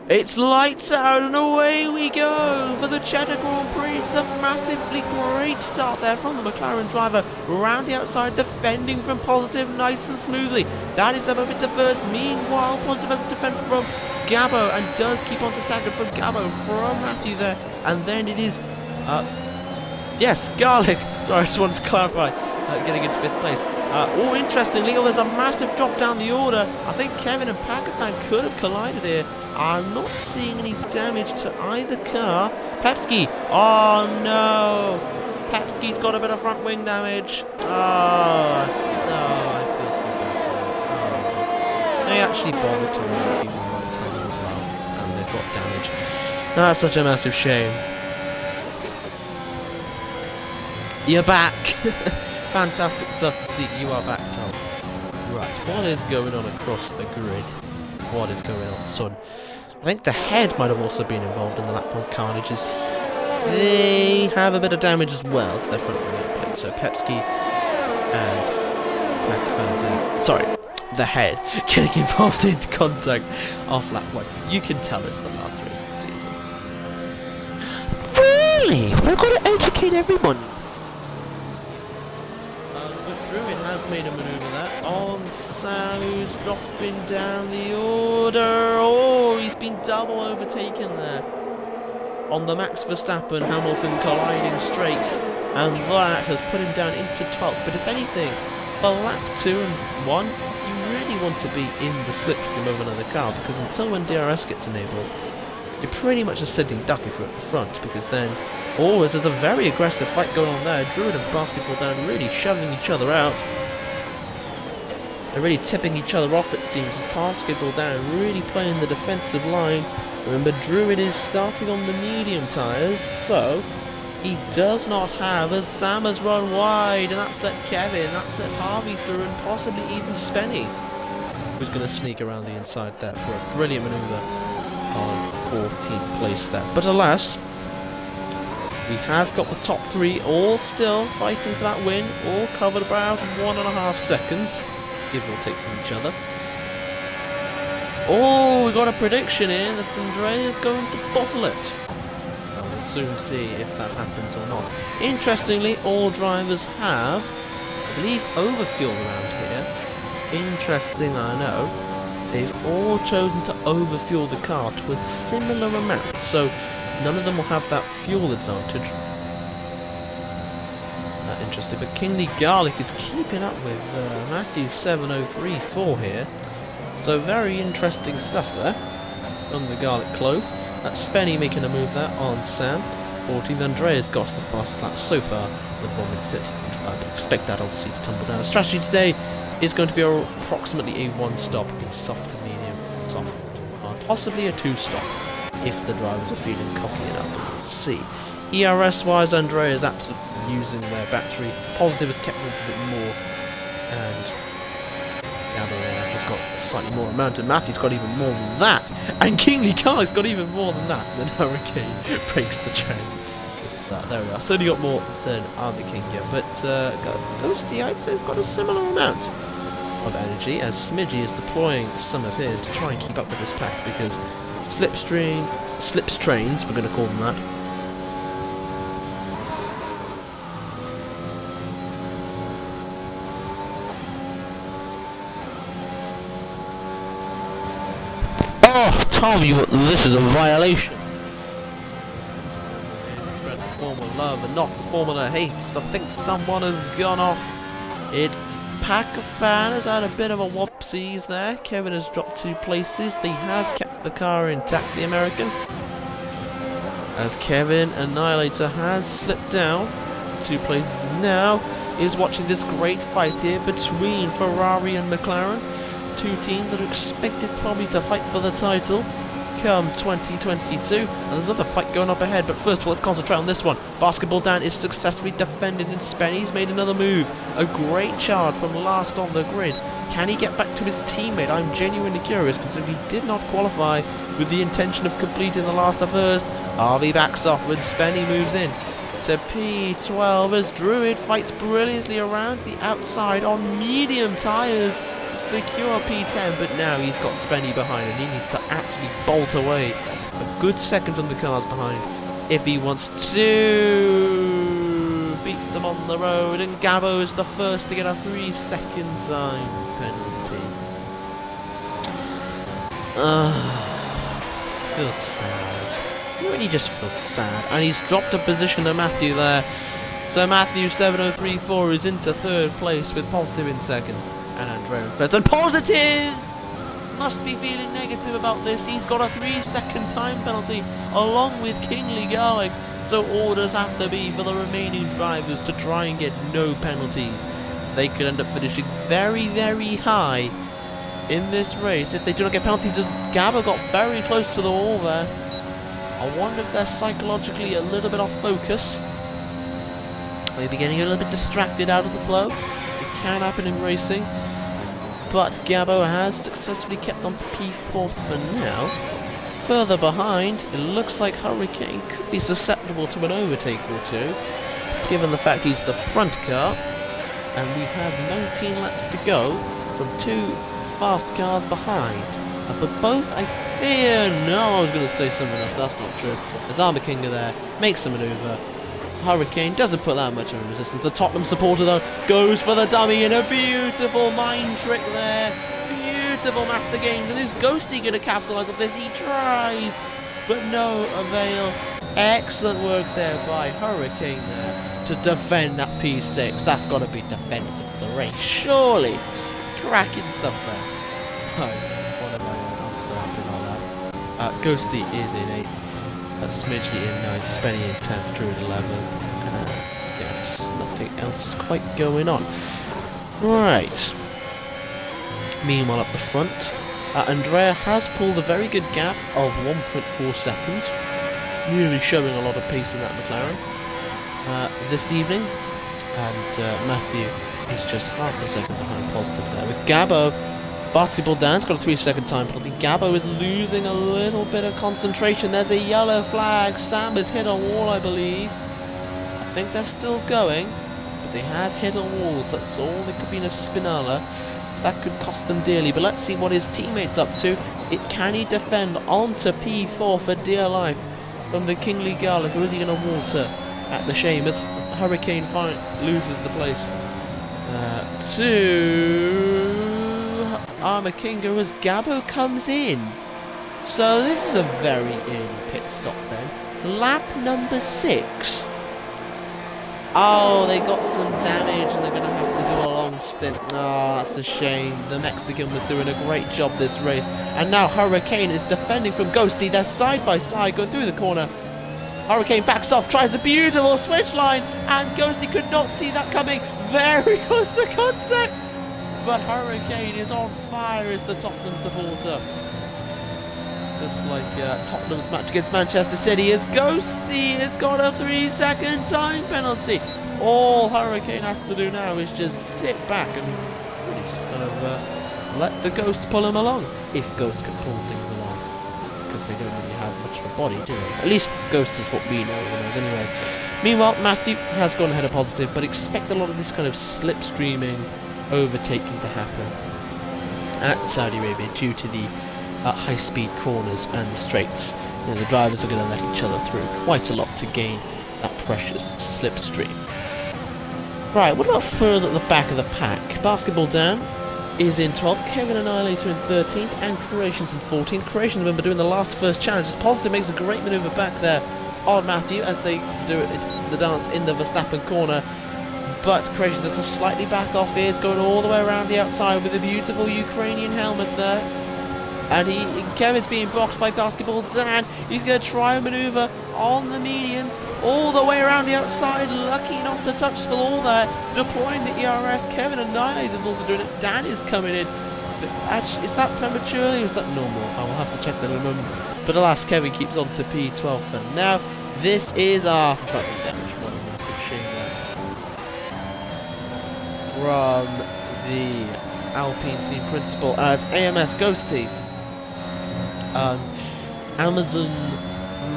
It's lights out and away we go for the Cheddar Grand Prix. It's a massively great start there from the McLaren driver, round the outside, defending from positive nice and smoothly. That is the moment to first. Meanwhile, positive has to defend from Gabo and does keep on to second from Gabo from Matthew there. And then it is, yes, Garlic. Sorry, I just wanted to clarify, getting into 5th place. Interestingly, there's a massive drop down the order. I think Kevin and Packard could have collided here. I'm not seeing any damage to either car. Pepski! Oh no! Pepski's got a bit of front wing damage. Oh, no, I feel so bad for him. Oh. They actually bothered to run the human rights on them as well, and they've got damage. That's such a massive shame. You're back! Fantastic stuff to see. You are back, Tom. Right, what is going on across the grid? What is going on, son? I think the head might have also been involved in the lap one carnages. They have a bit of damage as well to their front wing plate. So Pepski and McFadden, sorry, the head getting involved in contact off lap one. You can tell it's the last race of the season. Really? We've got to educate everyone. Made a manoeuvre there on Sam, who's dropping down the order. Oh, he's been double overtaken there on the Max Verstappen Hamilton colliding straight, and that has put him down into 12th. But if anything, for lap 2 and 1, you really want to be in the slipstream of another car, because until when DRS gets enabled, you're pretty much a sitting duck if you're at the front, because then always there's a very aggressive fight going on there. Druid and Basketball down really shoving each other out. They're really tipping each other off, it seems, as Basketball down really playing the defensive line. Remember, Druid is starting on the medium tyres, so he does not have, as Sam has run wide, and that's let Kevin, that's let Harvey through, and possibly even Spenny, who's going to sneak around the inside there for a brilliant manoeuvre on 14th place there. But alas, we have got the top 3 all still fighting for that win, all covered about 1.5 seconds. Give or take from each other. Oh, we got a prediction in that Andrea's going to bottle it. Well, we'll soon see if that happens or not. Interestingly, all drivers have, I believe, overfuel around here. Interesting, I know. They've all chosen to overfuel the car to a similar amount, so none of them will have that fuel advantage. Interesting, but Kingly Garlic is keeping up with Matthew's 7:03.4 here, so very interesting stuff there from the Garlic Clove. That's Spenny making a move there on Sam. 14th, Andrea's got the fastest lap so far with 1 minute 30.5, but expect that obviously to tumble down. Strategy today is going to be approximately a 1-stop in soft and medium, soft, possibly a 2-stop if the drivers are feeling cocky enough. We'll see. ERS wise, Andrea is absolutely using their battery. Positive has kept them a bit more, and Gabriel has got a slightly more amount, and Matthew's got even more than that, and Kingly Carl's got even more than that. Then Hurricane breaks the chain. There we are. Certainly got more than Army King here, but Ghosty, I'd say, got a similar amount of energy, as Smidgy is deploying some of his to try and keep up with this pack, because slipstrains, we're going to call them that, Tom, this is a violation. Spread the Formula love and not the Formula hate. I think someone has gone off. Packer fan has had a bit of a whoopsies there. Kevin has dropped 2 places. They have kept the car intact, the American, as Kevin Annihilator has slipped down 2 places now. Is watching this great fight here between Ferrari and McLaren. 2 teams that are expected probably to fight for the title come 2022, and there's another fight going up ahead, but first of all let's concentrate on this one. Basketball Dan is successfully defended in Spenny's made another move, a great charge from last on the grid. Can he get back to his teammate? I'm genuinely curious, considering he did not qualify with the intention of completing the last of first. Harvey backs off when Spenny moves in to P12 as Druid fights brilliantly around the outside on medium tyres to secure P10, but now he's got Spenny behind and he needs to actually bolt away a good second from the cars behind if he wants to beat them on the road, and Gabo is the first to get a 3-second time penalty. Feels sad. You really just feel sad. And he's dropped a position to Matthew there. So Matthew 7:03.4 is into 3rd place with Positive in 2nd. And Andrea in 1st. And Positive must be feeling negative about this. He's got a 3-second time penalty along with Kingly Garlic. So orders have to be for the remaining drivers to try and get no penalties. So they could end up finishing very, very high in this race if they do not get penalties, as Gabbo got very close to the wall there. I wonder if they're psychologically a little bit off focus. Maybe getting a little bit distracted out of the flow. It can happen in racing. But Gabbo has successfully kept on to P4 for now. Further behind, it looks like Hurricane could be susceptible to an overtake or two, given the fact he's the front car. And we have 19 laps to go from 2 fast cars behind. But both, I fear, no, I was going to say something else, that's not true. As Armor King there, makes a manoeuvre. Hurricane doesn't put that much of a resistance. The Tottenham supporter, though, goes for the dummy in a beautiful mind trick there. Beautiful master games. And is Ghosty going to capitalise on this? He tries, but no avail. Excellent work there by Hurricane there to defend that P6. That's got to be defensive for the race, surely. Cracking stuff there. Oh, what am I? I'm so happy about that. Ghosty is in 8th. Smidgey in 9th, Spenny in 10th, Drew in 11th. Yes, nothing else is quite going on. Right. Meanwhile, up the front, Andrea has pulled a very good gap of 1.4 seconds, nearly showing a lot of pace in that McLaren this evening. And Matthew is just half a second behind positive there. With Gabbo, Basketball Dan's got a 3-second time penalty. Gabbo is losing a little bit of concentration. There's a yellow flag. Sam has hit a wall, I believe. I think they're still going, but they have hit a wall. So that's all. They could be in a spinala, so that could cost them dearly. But let's see what his teammate's up to. Can he defend onto P4 for dear life from the Kingly Garlic, or is he going to water at the shame as Hurricane loses the place to Armor Kingo as Gabbo comes in. So this is a very early pit stop then. Lap number 6. Oh, they got some damage and they're going to have to do a long stint. Oh, that's a shame. The Mexican was doing a great job this race. And now Hurricane is defending from Ghosty. They're side by side, going through the corner. Hurricane backs off, tries a beautiful switch line, and Ghosty could not see that coming. Very close to contact. But Hurricane is on fire as the Tottenham supporter. Just like Tottenham's match against Manchester City, as Ghosty has got a 3-second time penalty. All Hurricane has to do now is just sit back and really just kind of let the Ghost pull him along. If Ghost can pull things along. Because they don't really have much of a body, do they? At least Ghost is what we know anyway. Meanwhile, Matthew has gone ahead of positive, but expect a lot of this kind of slipstreaming, overtaking to happen at Saudi Arabia due to the high-speed corners and the straights. You know, the drivers are going to let each other through quite a lot to gain that precious slipstream. Right, what about further at the back of the pack? Basketball Dan is in 12th, Kevin Annihilator in 13th, and Croatians in 14th. Croatians, remember, doing the last first challenge. Positive makes a great manoeuvre back there on Matthew as they do the dance in the Verstappen corner. But Croatians just slightly back off here. It's going all the way around the outside with a beautiful Ukrainian helmet there. And Kevin's being boxed by Basketball Dan. He's going to try a manoeuvre on the medians all the way around the outside. Lucky not to touch the wall there. Deploying the ERS. Kevin Annihilator's also doing it. Dan is coming in. But actually, is that prematurely or is that normal? I will have to check that in a moment. But alas, Kevin keeps on to P12 for now. This is our fucking damage. What a massive shame there. From the Alpine team principal as AMS Ghosty. Amazon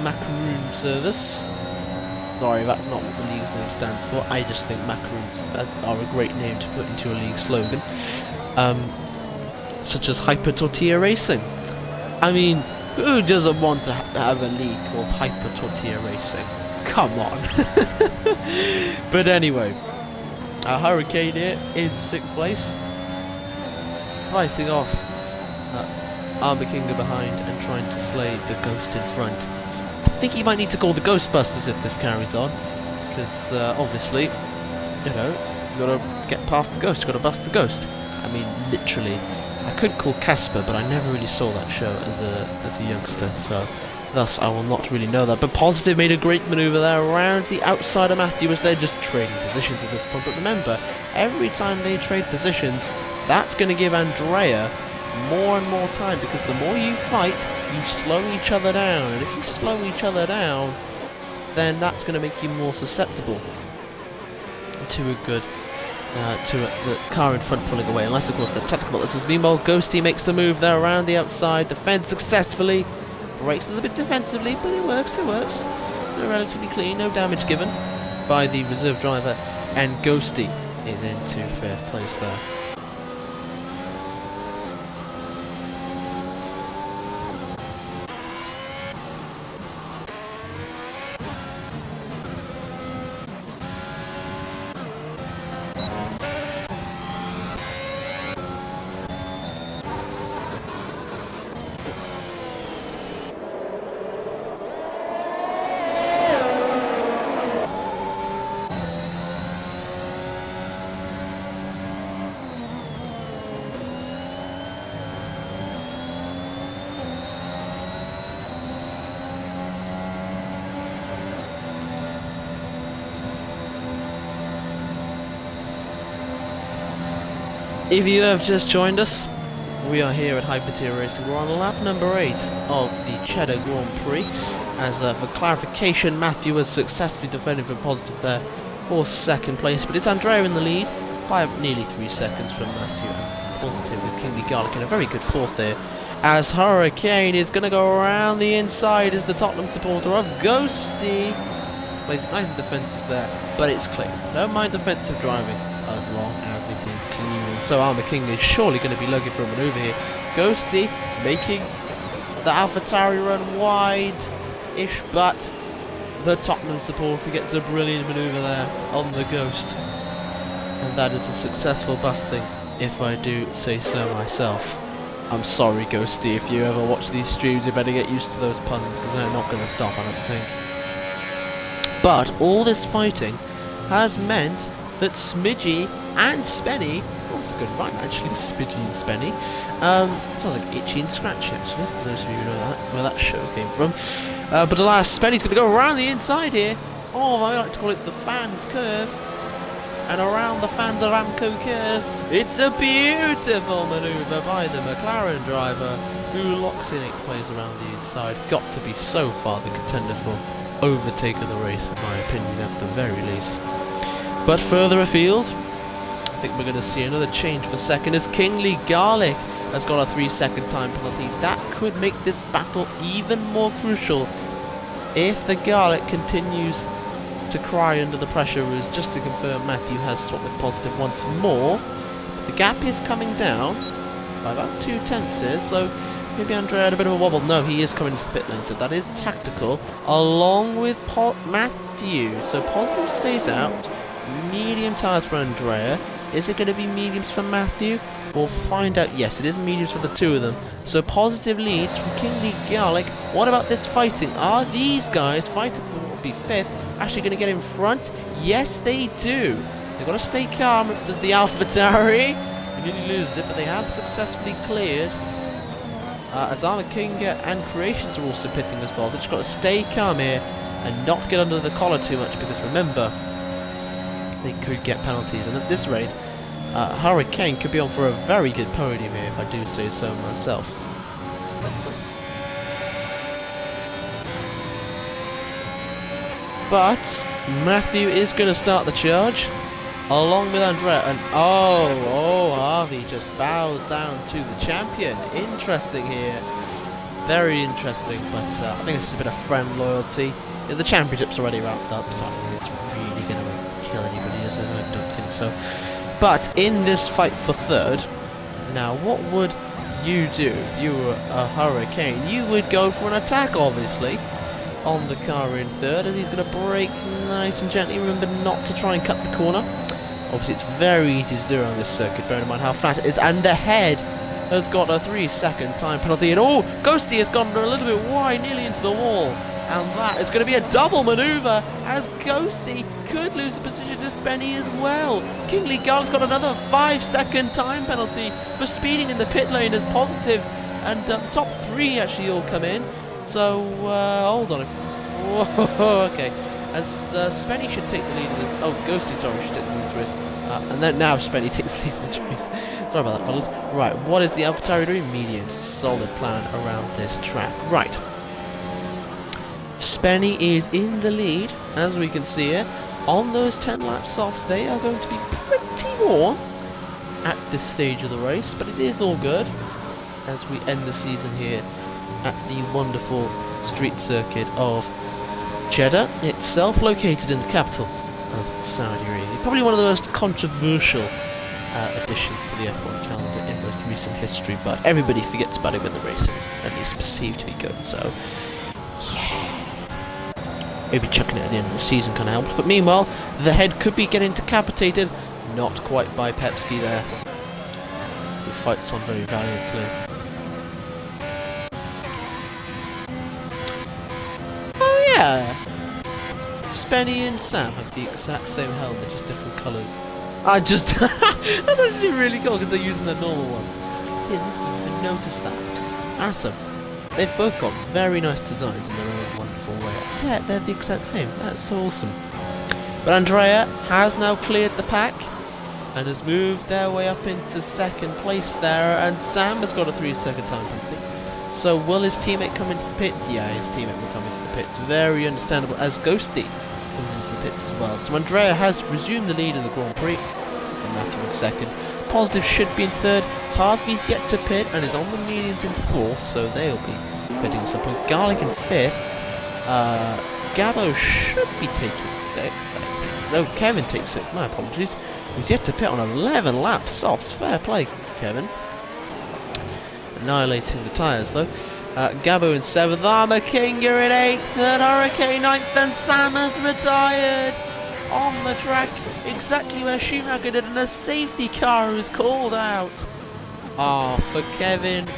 Macaroon Service. Sorry, that's not what the league's name stands for. I just think macaroons are a great name to put into a league slogan. Such as Hyper Tortilla Racing. I mean, who doesn't want to have a league called Hyper Tortilla Racing? Come on. But anyway, Hurricane here in 6th place, fighting off Armor Kinga behind and trying to slay the Ghost in front. I think he might need to call the Ghostbusters if this carries on, because obviously, you know, you gotta get past the Ghost, you gotta bust the Ghost. I mean, literally, I could call Casper, but I never really saw that show as a youngster, so thus I will not really know that. But Positive made a great manoeuvre there around the outside of Matthew as they're just trading positions at this point. But remember, every time they trade positions, that's going to give Andrea more and more time, because the more you fight, you slow each other down, and if you slow each other down, then that's going to make you more susceptible to a good the car in front pulling away, unless of course they're technical. This is meanwhile Ghosty makes the move there around the outside, defends successfully, breaks a little bit defensively, but it works. Relatively clean, no damage given by the reserve driver, and Ghosty is into 5th place there. If you have just joined us, we are here at HTR Racing. We're on lap number 8 of the Cheddar Grand Prix. As for clarification, Matthew has successfully defended for Positive there for 2nd place, but it's Andrea in the lead by nearly 3 seconds from Matthew and Positive, with Kingly Garlic in a very good 4th there. As Hurricane is going to go around the inside as the Tottenham supporter of Ghosty. Plays it nice and defensive there, but it's clean. Don't mind defensive driving as long as it is clean. And so Armour King is surely going to be looking for a manoeuvre here. Ghosty making the AlphaTauri run wide-ish, but the Tottenham supporter gets a brilliant manoeuvre there on the Ghost. And that is a successful busting, if I do say so myself. I'm sorry, Ghosty, if you ever watch these streams, you better get used to those puns, because they're not going to stop, I don't think. But all this fighting has meant that Smidgy and Spenny, oh, that's a good rhyme actually, Smidgy and Spenny, sounds like Itchy and Scratchy actually, for those of you who know that, where that show came from. But alas, Spenny's going to go around the inside here. Oh, I like to call it the fans curve. And around the fans of Amco curve, it's a beautiful manoeuvre by the McLaren driver, who locks in 8th place around the inside. Got to be so far the contender for overtake of the race, in my opinion, at the very least. But further afield, I think we're going to see another change for 2nd as Kingly Garlic has got a 3-second time penalty. That could make this battle even more crucial if the Garlic continues to cry under the pressure. Is just to confirm, Matthew has swapped with Positive once more. The gap is coming down by about 2/10 here, so maybe Andrea had a bit of a wobble. No, he is coming into the pit lane, so that is tactical, along with Matthew. So Positive stays out. Medium tyres for Andrea. Is it going to be mediums for Matthew? We'll find out. Yes, it is mediums for the two of them. So Positive leads from Kingly Garlic. What about this fighting? Are these guys fighting for what will be 5th actually going to get in front? Yes, they do. They've got to stay calm. Does the AlphaTauri? They nearly lose it, but they have successfully cleared. As Armour King and Creations are also pitting as well. They've just got to stay calm here and not get under the collar too much, because remember, they could get penalties. And at this rate, Hurricane could be on for a very good podium here, if I do say so myself. But Matthew is going to start the charge, along with Andrea, and Harvey just bows down to the champion. Interesting here, very interesting, but I think it's a bit of friend loyalty. Yeah, the championship's already wrapped up, so I don't think it's really going to kill anybody, is it? I don't think so. But in this fight for 3rd, now what would you do if you were a Hurricane? You would go for an attack, obviously, on the car in 3rd, as he's going to brake nice and gently. Remember not to try and cut the corner. Obviously it's very easy to do on this circuit, bearing in mind how flat it is, and the head has got a 3-second time penalty, and Ghosty has gone a little bit wide, nearly into the wall, and that is going to be a double maneuver as Ghosty could lose the position to Spenny as well. Kingly Gull's got another 5-second time penalty for speeding in the pit lane as positive, and the top 3 actually all come in. So, hold on. Whoa, okay. As Spenny should take the lead of the... Oh, Ghosty, sorry, should take the lead of this race. And then now Spenny takes the lead of this race. Sorry about that, fellas. Right, what is the AlphaTauri doing? Mediums. Solid plan around this track. Right. Spenny is in the lead, as we can see here. On those 10 lap softs, they are going to be pretty warm at this stage of the race, but it is all good as we end the season here at the wonderful street circuit of Jeddah itself, located in the capital of Saudi Arabia. Probably one of the most controversial additions to the F1 calendar in most recent history, but everybody forgets about it when the race is at least perceived to be good, so yeah. Maybe chucking it at the end of the season kind of helps, but meanwhile, the head could be getting decapitated, not quite by Pepsi there, who fights on very valiantly. Yeah, Spenny and Sam have the exact same helmet, just different colours. That's actually really cool because they're using their normal ones. I didn't even notice that. Awesome. They've both got very nice designs in their own wonderful way. Yeah, they're the exact same. That's so awesome. But Andrea has now cleared the pack and has moved their way up into second place there, and Sam has got a 3-second time penalty. So will his teammate come into the pits? Yeah, his teammate will come into the pits. Very understandable, as Ghosty comes into the pits as well. So Andrea has resumed the lead in the Grand Prix, with Matthew in second. Positive should be in third. Harvey's yet to pit and is on the mediums in fourth, so they'll be pitting some point. Garlic in fifth. Gabo should be taking sixth, I think. No, Kevin takes sixth, my apologies. He's yet to pit on 11 laps. Soft, fair play, Kevin. Annihilating the tyres though. Gabo in 7th, Armour King, you're in 8th, and Hurricane 9th, and Sam has retired on the track, exactly where Schumacher did, and a safety car is called out. For Kevin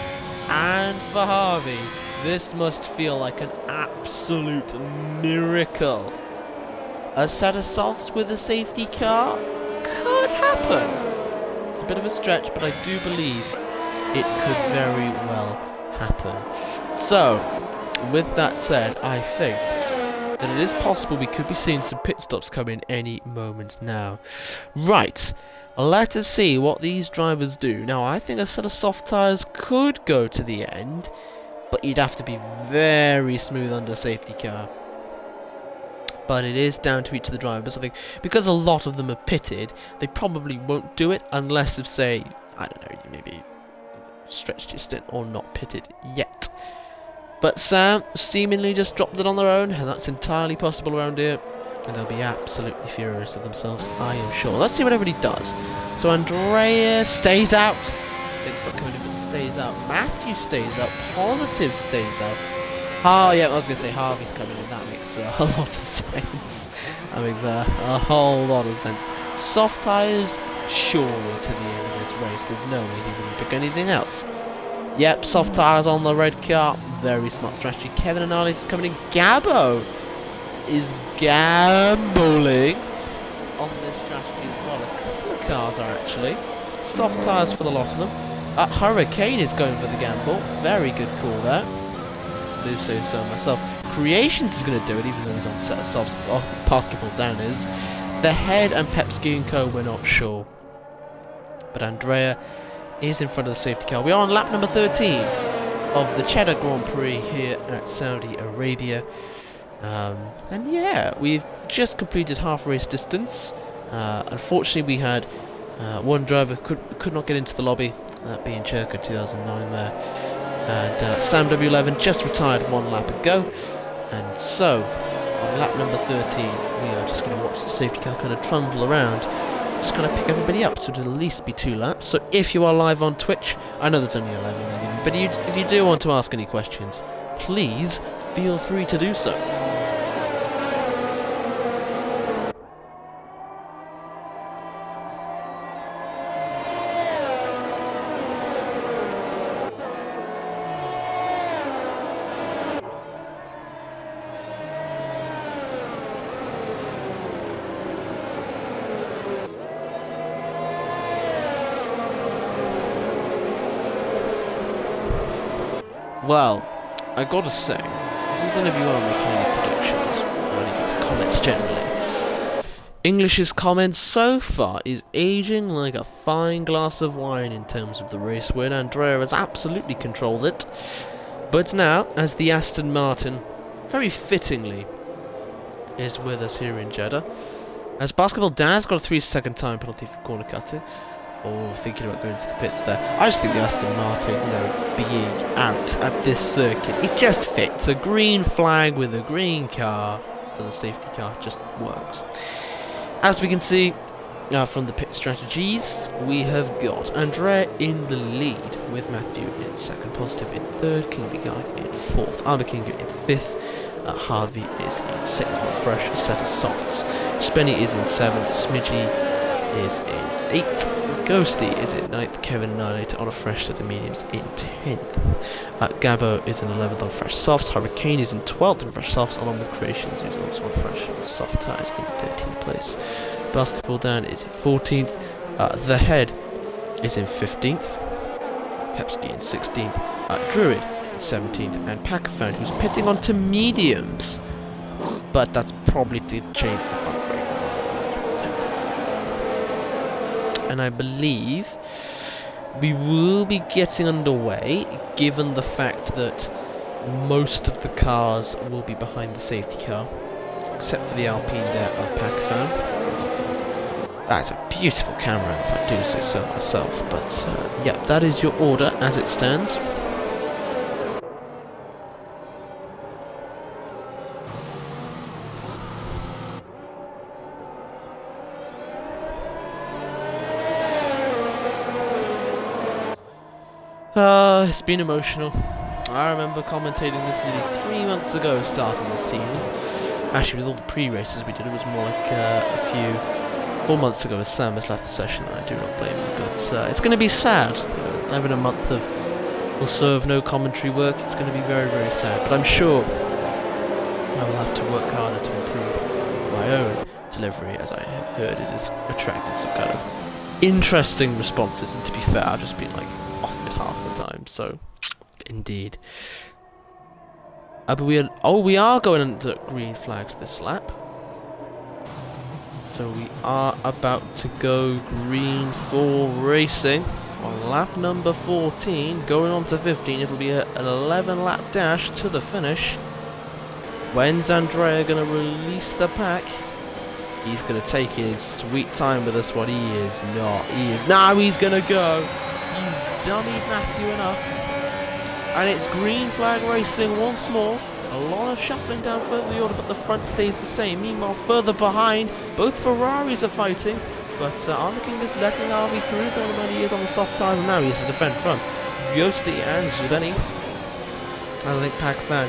and for Harvey, this must feel like an absolute miracle. A set of softs with a safety car could happen. It's a bit of a stretch, but I do believe it could very well happen. So, with that said, I think that it is possible we could be seeing some pit stops coming any moment now. Right, let us see what these drivers do. Now, I think a set of soft tyres could go to the end, but you'd have to be very smooth under a safety car. But it is down to each of the drivers. I think because a lot of them are pitted, they probably won't do it unless if, say, I don't know, you maybe stretched your stint or not pitted yet. But Sam seemingly just dropped it on their own, and that's entirely possible around here, and they'll be absolutely furious with themselves, I am sure. Let's see what everybody does. So Andrea stays out. Thinks not coming in, but stays out. Matthew stays out. Positive stays out. Oh yeah, I was going to say Harvey's coming in. That makes a lot of sense. That makes a whole lot of sense. Soft tyres, surely to the end of this race. There's no way he wouldn't pick anything else. Yep, soft tyres on the red car. Very smart strategy. Kevin and Ali is coming in. Gabo is gambling on this strategy as well. A couple of cars are actually. Soft tyres for the lot of them. Hurricane is going for the gamble. Very good call there. Do say so myself. Creations is going to do it, even though he's on set of softs. Oh, basketball down is. The Head and Pepsi and Co. we're not sure. But Andrea is in front of the safety car. We are on lap number 13 of the Jeddah Grand Prix here at Saudi Arabia. And yeah, we've just completed half race distance. Unfortunately, we had one driver could not get into the lobby, that being Cherka 2009 there. And Sam W11 just retired 1 lap ago. And so, on lap number 13, we are just going to watch the safety car kind of trundle around. Just going to pick everybody up, so it'll at least be 2 laps. So if you are live on Twitch, I know there's only 11, but if you do want to ask any questions, please feel free to do so. Well, I gotta say, since any of you are making any predictions, or any comments generally, English's comments so far is aging like a fine glass of wine in terms of the race win. Andrea has absolutely controlled it. But now, as the Aston Martin, very fittingly, is with us here in Jeddah, as Basketball Dan's got a 3-second time penalty for corner cutting. Or thinking about going to the pits there. I just think the Aston Martin, being out at this circuit, it just fits. A green flag with a green car for the safety car just works. As we can see from the pit strategies, we have got Andrea in the lead with Matthew in second, Positive in third, Kingley in fourth, Armakinga in fifth, Harvey is in sixth with a fresh set of softs, Spenny is in seventh, Smidgy is in eighth, Ghosty is in 9th, Kevin Annihilator on a fresh set of mediums in 10th. Gabbo is in 11th on fresh softs, Hurricane is in 12th on fresh softs, along with Creations who's also on fresh soft tyres in 13th place. Basketball Dan is in 14th, The Head is in 15th, Pepsi in 16th, Druid in 17th, and Pacafan who's pitting onto mediums, but that's probably did change the front brake. And I believe we will be getting underway, given the fact that most of the cars will be behind the safety car, except for the Alpine there of Pacafan. That's a beautiful camera, if I do say so myself, but yeah, that is your order as it stands. It's been emotional. I remember commentating this nearly 3 months ago, starting the season. Actually, with all the pre-races we did, it was more like 4 months ago as Sam has left the session, and I do not blame him. But it's going to be sad. Having a month of or so of no commentary work, it's going to be very, very sad. But I'm sure I will have to work harder to improve my own delivery, as I have heard it has attracted some kind of interesting responses. And to be fair, I've just been like off it half the time. So, indeed. But we are going into green flags this lap. So we are about to go green for racing on lap number 14, going on to 15. It'll be an 11 lap dash to the finish. When's Andrea going to release the pack? He's going to take his sweet time with this one. He is not. Now he's going to go. He's dummied Matthew enough. And it's green flag racing once more. A lot of shuffling down further the order, but the front stays the same. Meanwhile, further behind, both Ferraris are fighting, but Armaking is letting Army through. Bearing in mind he is on the soft tyres, and now he has to defend front. Ghosty and Zveni. I think Pac-Man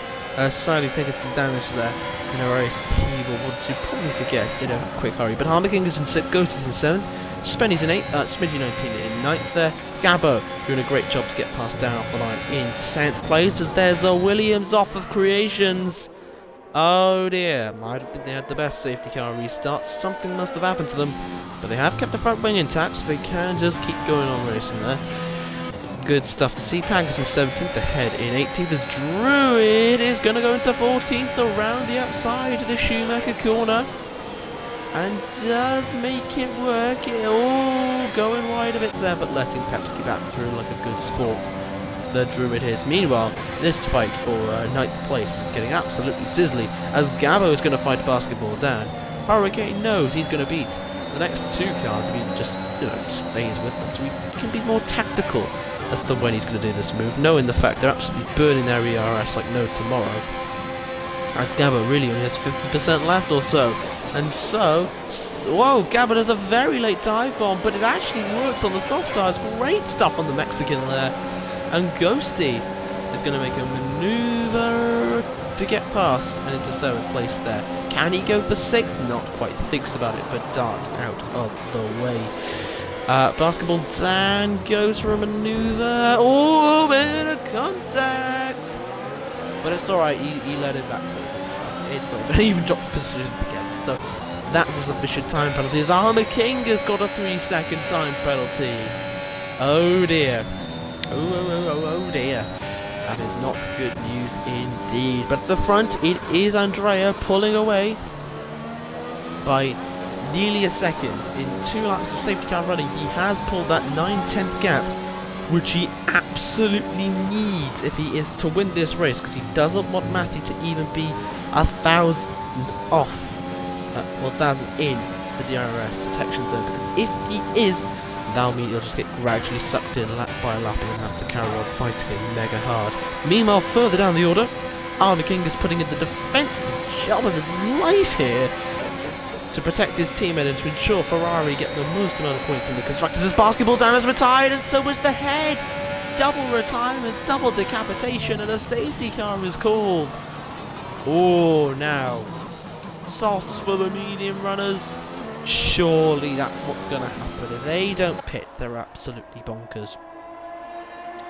slightly taking some damage there in a race he will want to probably forget in a quick hurry. But Armaking is in 6th, Ghosty's in 7th, Spenny's in 8th, Smidgy 19 in 9th there. Gabbo doing a great job to get past down off the line in 10th place, as there's a Williams off of Creations. Oh dear, I don't think they had the best safety car restart. Something must have happened to them, but they have kept the front wing intact, so they can just keep going on racing there. Good stuff to see. Packers in 17th, The Head in 18th, as Druid is going to go into 14th around the outside of the Schumacher corner. And does make it work. Going wide a bit there, but letting Pepsi back through like a good sport. The Druid is. Meanwhile, this fight for 9th place is getting absolutely sizzly, as Gabbo is going to fight Basketball Dan. Hurricane knows he's going to beat the next two cars if he just, stays with them. So he can be more tactical as to when he's going to do this move, knowing the fact they're absolutely burning their ERS like no tomorrow. As Gabbo really only has 50% left or so. And so, whoa, Gabbo does a very late dive bomb, but it actually works on the soft sides. Great stuff on the Mexican there. And Ghosty is going to make a maneuver to get past and into 7th place there. Can he go for 6th? Not quite. Thinks about it, but darts out of the way. Basketball Dan goes for a maneuver. Oh, bit of contact. But it's alright, he let it back. It's alright. Don't even drop the position again. So that's a sufficient time penalty, as Armaking has got a 3-second time penalty. Oh dear. Oh dear. That is not good news indeed. But at the front, it is Andrea pulling away by nearly a second. In 2 laps of safety car running, he has pulled that 9/10 gap, which he absolutely needs if he is to win this race, because he doesn't want Matthew to even be 1,000 off, 1,000 in the DRS detection zone, because if he is, that'll mean he'll just get gradually sucked in lap by lap and have to carry on fighting him mega hard. Meanwhile, further down the order, Army King is putting in the defensive job of his life here to protect his teammate and to ensure Ferrari get the most amount of points in the constructors. As basketball down is retired, and so is the head. Double retirements, double decapitation, and a safety car is called. Oh, now softs for the medium runners. Surely that's what's going to happen. If they don't pit, they're absolutely bonkers.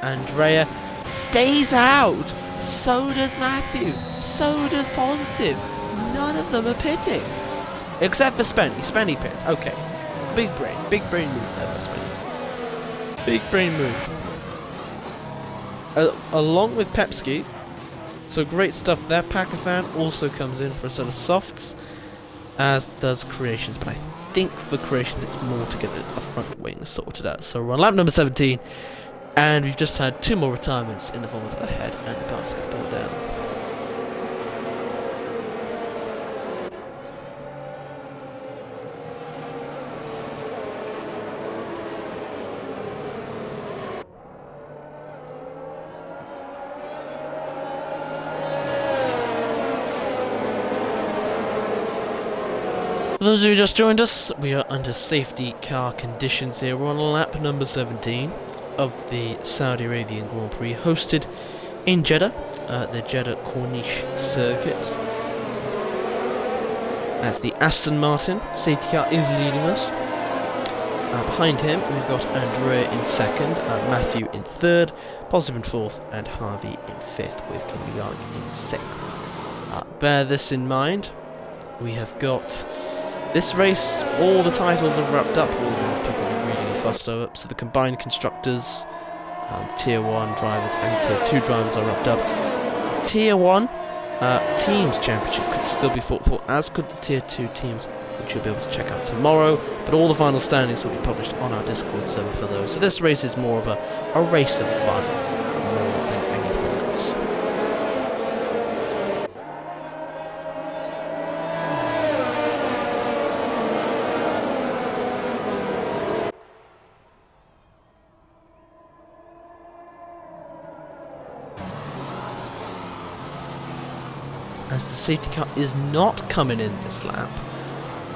Andrea stays out. So does Matthew. So does Positive. None of them are pitting. Except for Spenny. Spenny pits. Okay. Big brain move there, Spenny. Big brain move. Along with Pepski. So great stuff there. Pakafan also comes in for a set of softs, as does Creations, but I think for Creations it's more to get a front wing sorted out. So we're on lap number 17, and we've just had 2 more retirements in the form of the head and the basketball down. For those of you who just joined us, we are under safety car conditions here. We're on lap number 17 of the Saudi Arabian Grand Prix, hosted in Jeddah, the Jeddah Corniche circuit. As the Aston Martin safety car is leading us. Behind him, we've got Andrea in second, Matthew in third, Positive in fourth, and Harvey in fifth, with Kindergarten in sixth. Bear this in mind. We have got this race, all the titles have wrapped up, all those people are really fussed over. So the combined constructors, Tier 1 drivers and Tier 2 drivers are wrapped up. Tier 1 Teams Championship could still be fought for, as could the Tier 2 teams, which you'll be able to check out tomorrow. But all the final standings will be published on our Discord server for those. So this race is more of a race of fun, more than anything else. As the safety car is not coming in this lap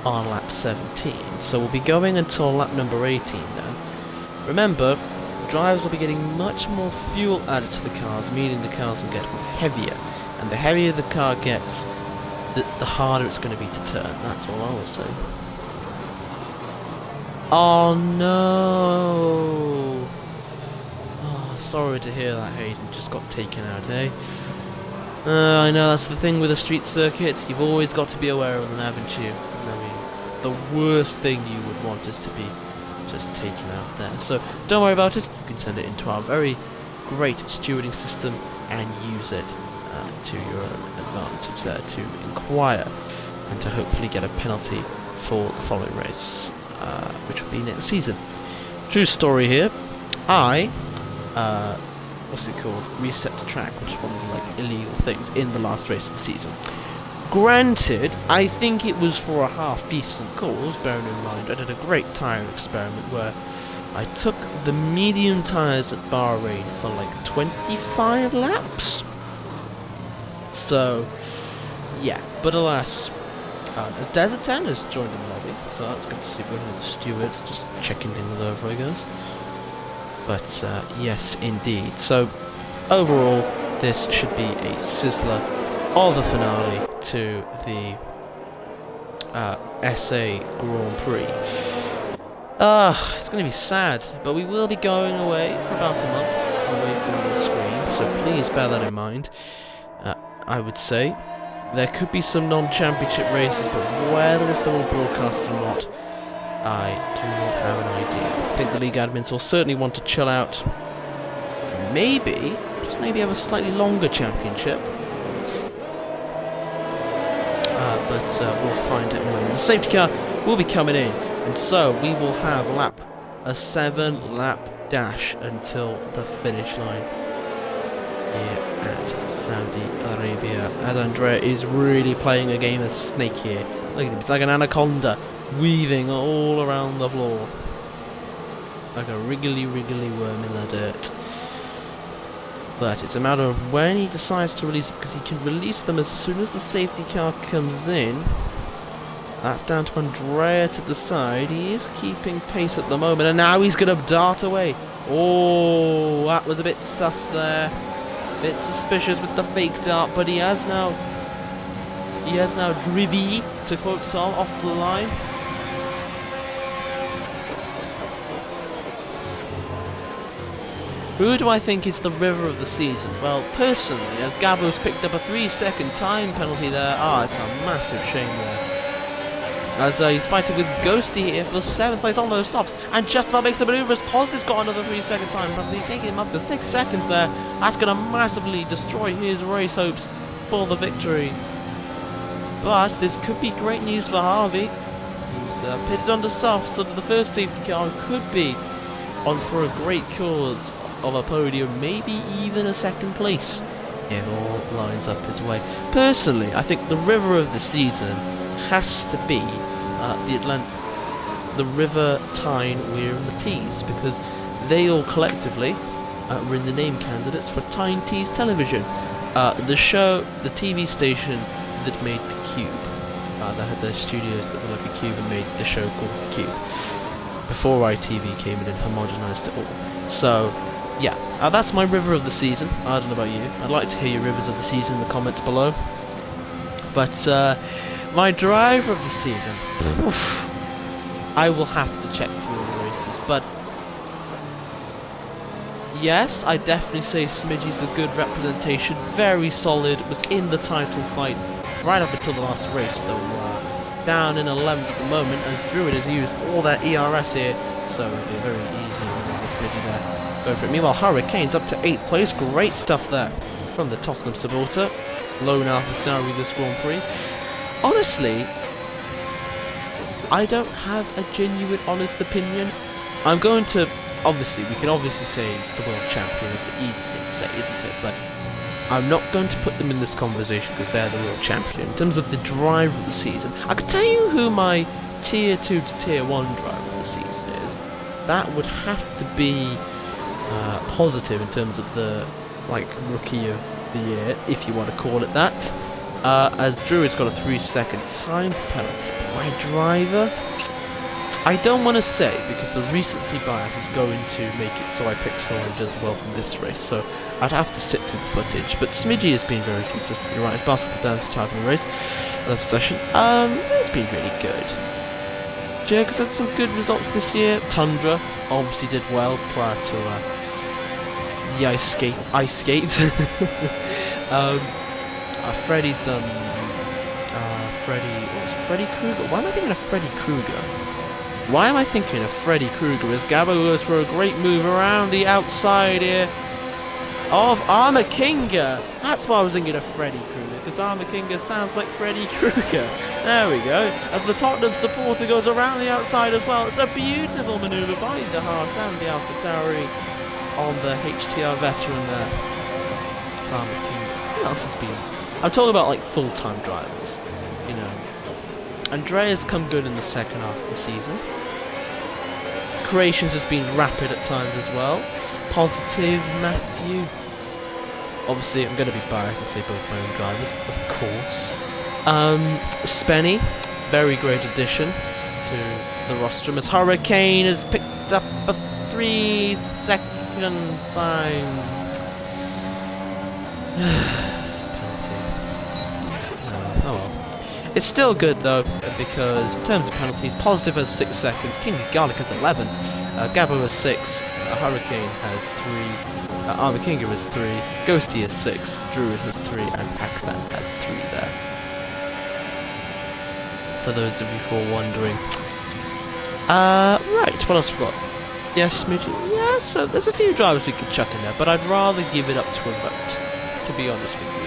on lap 17, so we'll be going until lap number 18 then. Remember, drivers will be getting much more fuel added to the cars, meaning the cars will get heavier, and the heavier the car gets, the harder it's going to be to turn. That's all I will say. Oh no! Oh, sorry to hear that, Hayden. Just got taken out, eh? I know, that's the thing with a street circuit. You've always got to be aware of them, haven't you? I mean, the worst thing you would want is to be just taken out there. So, don't worry about it. You can send it into our very great stewarding system and use it to your own advantage there to inquire and to hopefully get a penalty for the following race, which will be next season. True story here. What's it called? Reset the track, which is one of the illegal things in the last race of the season. Granted, I think it was for a half decent cause, bearing in mind I did a great tyre experiment where I took the medium tyres at Bahrain for 25 laps. So, yeah, but alas, as Desert 10 has joined in the lobby, so that's good to see one of the stewards just checking things over, I guess. But yes, indeed. So overall, this should be a sizzler of a finale to the SA Grand Prix. It's going to be sad, but we will be going away for about a month away from the screen, so please bear that in mind. I would say there could be some non-championship races, but whether if they're all broadcast or not, I do not have an idea. I think the league admins will certainly want to chill out. Maybe, just maybe have a slightly longer championship. But we'll find it in a moment. The safety car will be coming in, and so we will have a 7-lap dash until the finish line here at Saudi Arabia. As Andrea is really playing a game of snake here. Look at him, it's like an anaconda weaving all around the floor. Like a wriggly worm in the dirt. But it's a matter of when he decides to release it, because he can release them as soon as the safety car comes in. That's down to Andrea to decide. He is keeping pace at the moment, and now he's going to dart away. Oh, that was a bit sus there. A bit suspicious with the fake dart, but he has now driven, to quote Sol, off the line. Who do I think is the river of the season? Well, personally, as Gabo's picked up a 3-second time penalty there. It's a massive shame there. As he's fighting with Ghosty here for the 7th place on those softs, and just about makes the manoeuvre as Positive's got another 3-second time penalty, taking him up to 6 seconds there. That's going to massively destroy his race hopes for the victory. But this could be great news for Harvey, who's pitted under soft, so that the first safety car could be on for a great cause of a podium, maybe even a 2nd place, if all lines up his way. Personally, I think the river of the season has to be the River, Tyne, Weir and the Tees, because they all collectively were in the name candidates for Tyne Tees Television, the show, the TV station that made the Cube. They had their studios that were like a Cube and made the show called the Cube before ITV came in and homogenised it all. So yeah, that's my river of the season. I don't know about you. I'd like to hear your rivers of the season in the comments below. But my driver of the season, I will have to check through all the races. But yes, I definitely say Smidgey's a good representation. Very solid. Was in the title fight right up until the last race, though. Down in 11th at the moment, as Druid has used all their ERS here, so it'll be very easy with the Smidgey there. Go for it. Meanwhile, Hurricane's up to 8th place. Great stuff there from the Tottenham supporter. Lone AlphaTauri this Grand Prix. Honestly, I don't have a genuine, honest opinion. I'm going to, we can obviously say the world champion is the easiest thing to say, isn't it? But I'm not going to put them in this conversation because they're the world champion. In terms of the driver of the season, I could tell you who my Tier 2 to Tier 1 driver of the season is. That would have to be Positive in terms of the rookie of the year, if you want to call it that, as Druid's got a 3-second time penalty. My driver, I don't want to say, because the recency bias is going to make it so I pick someone who does well from this race, so I'd have to sit through the footage. But Smidgey has been very consistent. You're right, his basketball dance retired from the race, 11th session. It's been really good. Jericho's had some good results this year. Tundra obviously did well prior to the ice skate. Freddie's done. Freddy Krueger. Why am I thinking of Freddy Krueger? Why am I thinking of Freddy Krueger? As Gabo goes for a great move around the outside here of Armour Kinga. That's why I was thinking of Freddy Krueger, because Armour Kinga sounds like Freddy Krueger. There we go. As the Tottenham supporter goes around the outside as well. It's a beautiful manoeuvre by the Haas and the AlphaTauri on the HTR veteran there. Armour Kinga. Who else has been? I'm talking about full-time drivers. You know, Andrea's come good in the second half of the season. Creations has been rapid at times as well. Positive, Matthew. Obviously, I'm going to be biased and say both my own drivers, of course. Spenny, very great addition to the rostrum, as Hurricane has picked up a 3-second time. Oh well. It's still good though, because in terms of penalties, Positive has 6 seconds, King Garlic has 11, Gabo has 6, Hurricane has 3, Armour Kinga has 3, Ghosty has 6, Druid has 3, and Pac-Man has 3 there. For those of you who are wondering. Right, what else we got? Yes, Smidgey. Yeah, So there's a few drivers we could chuck in there, but I'd rather give it up to a vote, to be honest with you.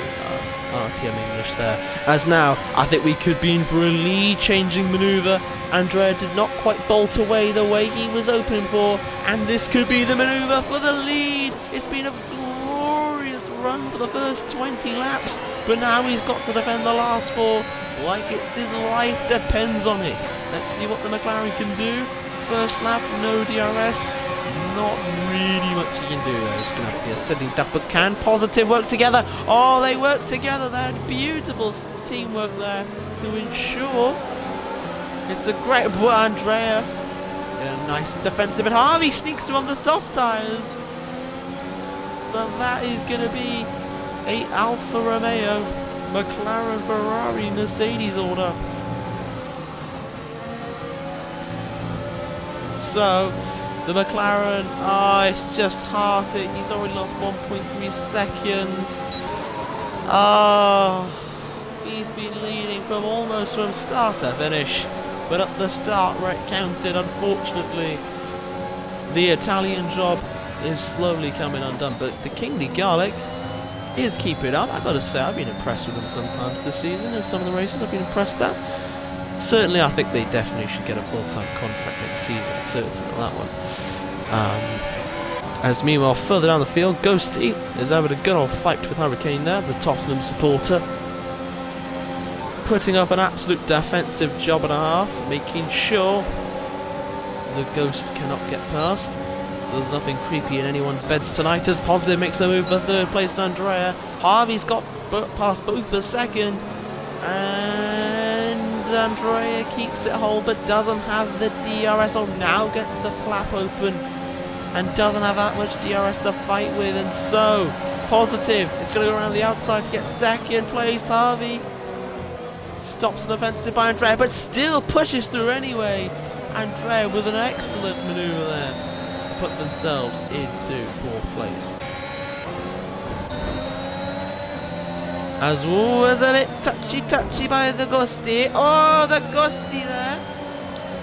RTM English there. As now, I think we could be in for a lead-changing manoeuvre. Andrea did not quite bolt away the way he was opening for, and this could be the manoeuvre for the lead. It's been a glorious run for the first 20 laps, but now he's got to defend the last 4 like it's his life depends on it. Let's see what the McLaren can do. First lap, no DRS. Not really much you can do there. It's going to have to be a sitting duck, but can Positive work together? Oh, they work together there. Beautiful teamwork there to ensure it's a great Andrea. A nice defensive, and Harvey sneaks to on the soft tyres. So that is going to be a Alfa Romeo, McLaren, Ferrari, Mercedes order. So the McLaren, it's just hearted. He's already lost 1.3 seconds. He's been leading almost from start to finish. But at the start where it counted, unfortunately, the Italian job is slowly coming undone. But the Kingly Garlic is keeping it up. I've got to say, I've been impressed with them sometimes this season. In some of the races I've been impressed at. Certainly, I think they definitely should get a full-time contract next season. Certain on that one. As meanwhile, further down the field, Ghosty is having a good old fight with Hurricane there, the Tottenham supporter. Putting up an absolute defensive job and a half, making sure the Ghost cannot get past. So there's nothing creepy in anyone's beds tonight, as Positive makes the move for third place to Andrea. Harvey's got past both for second. And Andrea keeps it whole, but doesn't have the DRS. Oh, now gets the flap open and doesn't have that much DRS to fight with. And so, Positive is going to go around the outside to get second place. Harvey stops an offensive by Andrea, but still pushes through anyway. Andrea with an excellent manoeuvre there to put themselves into fourth place. As was a bit touchy by the Ghosty. Oh, the Ghosty there.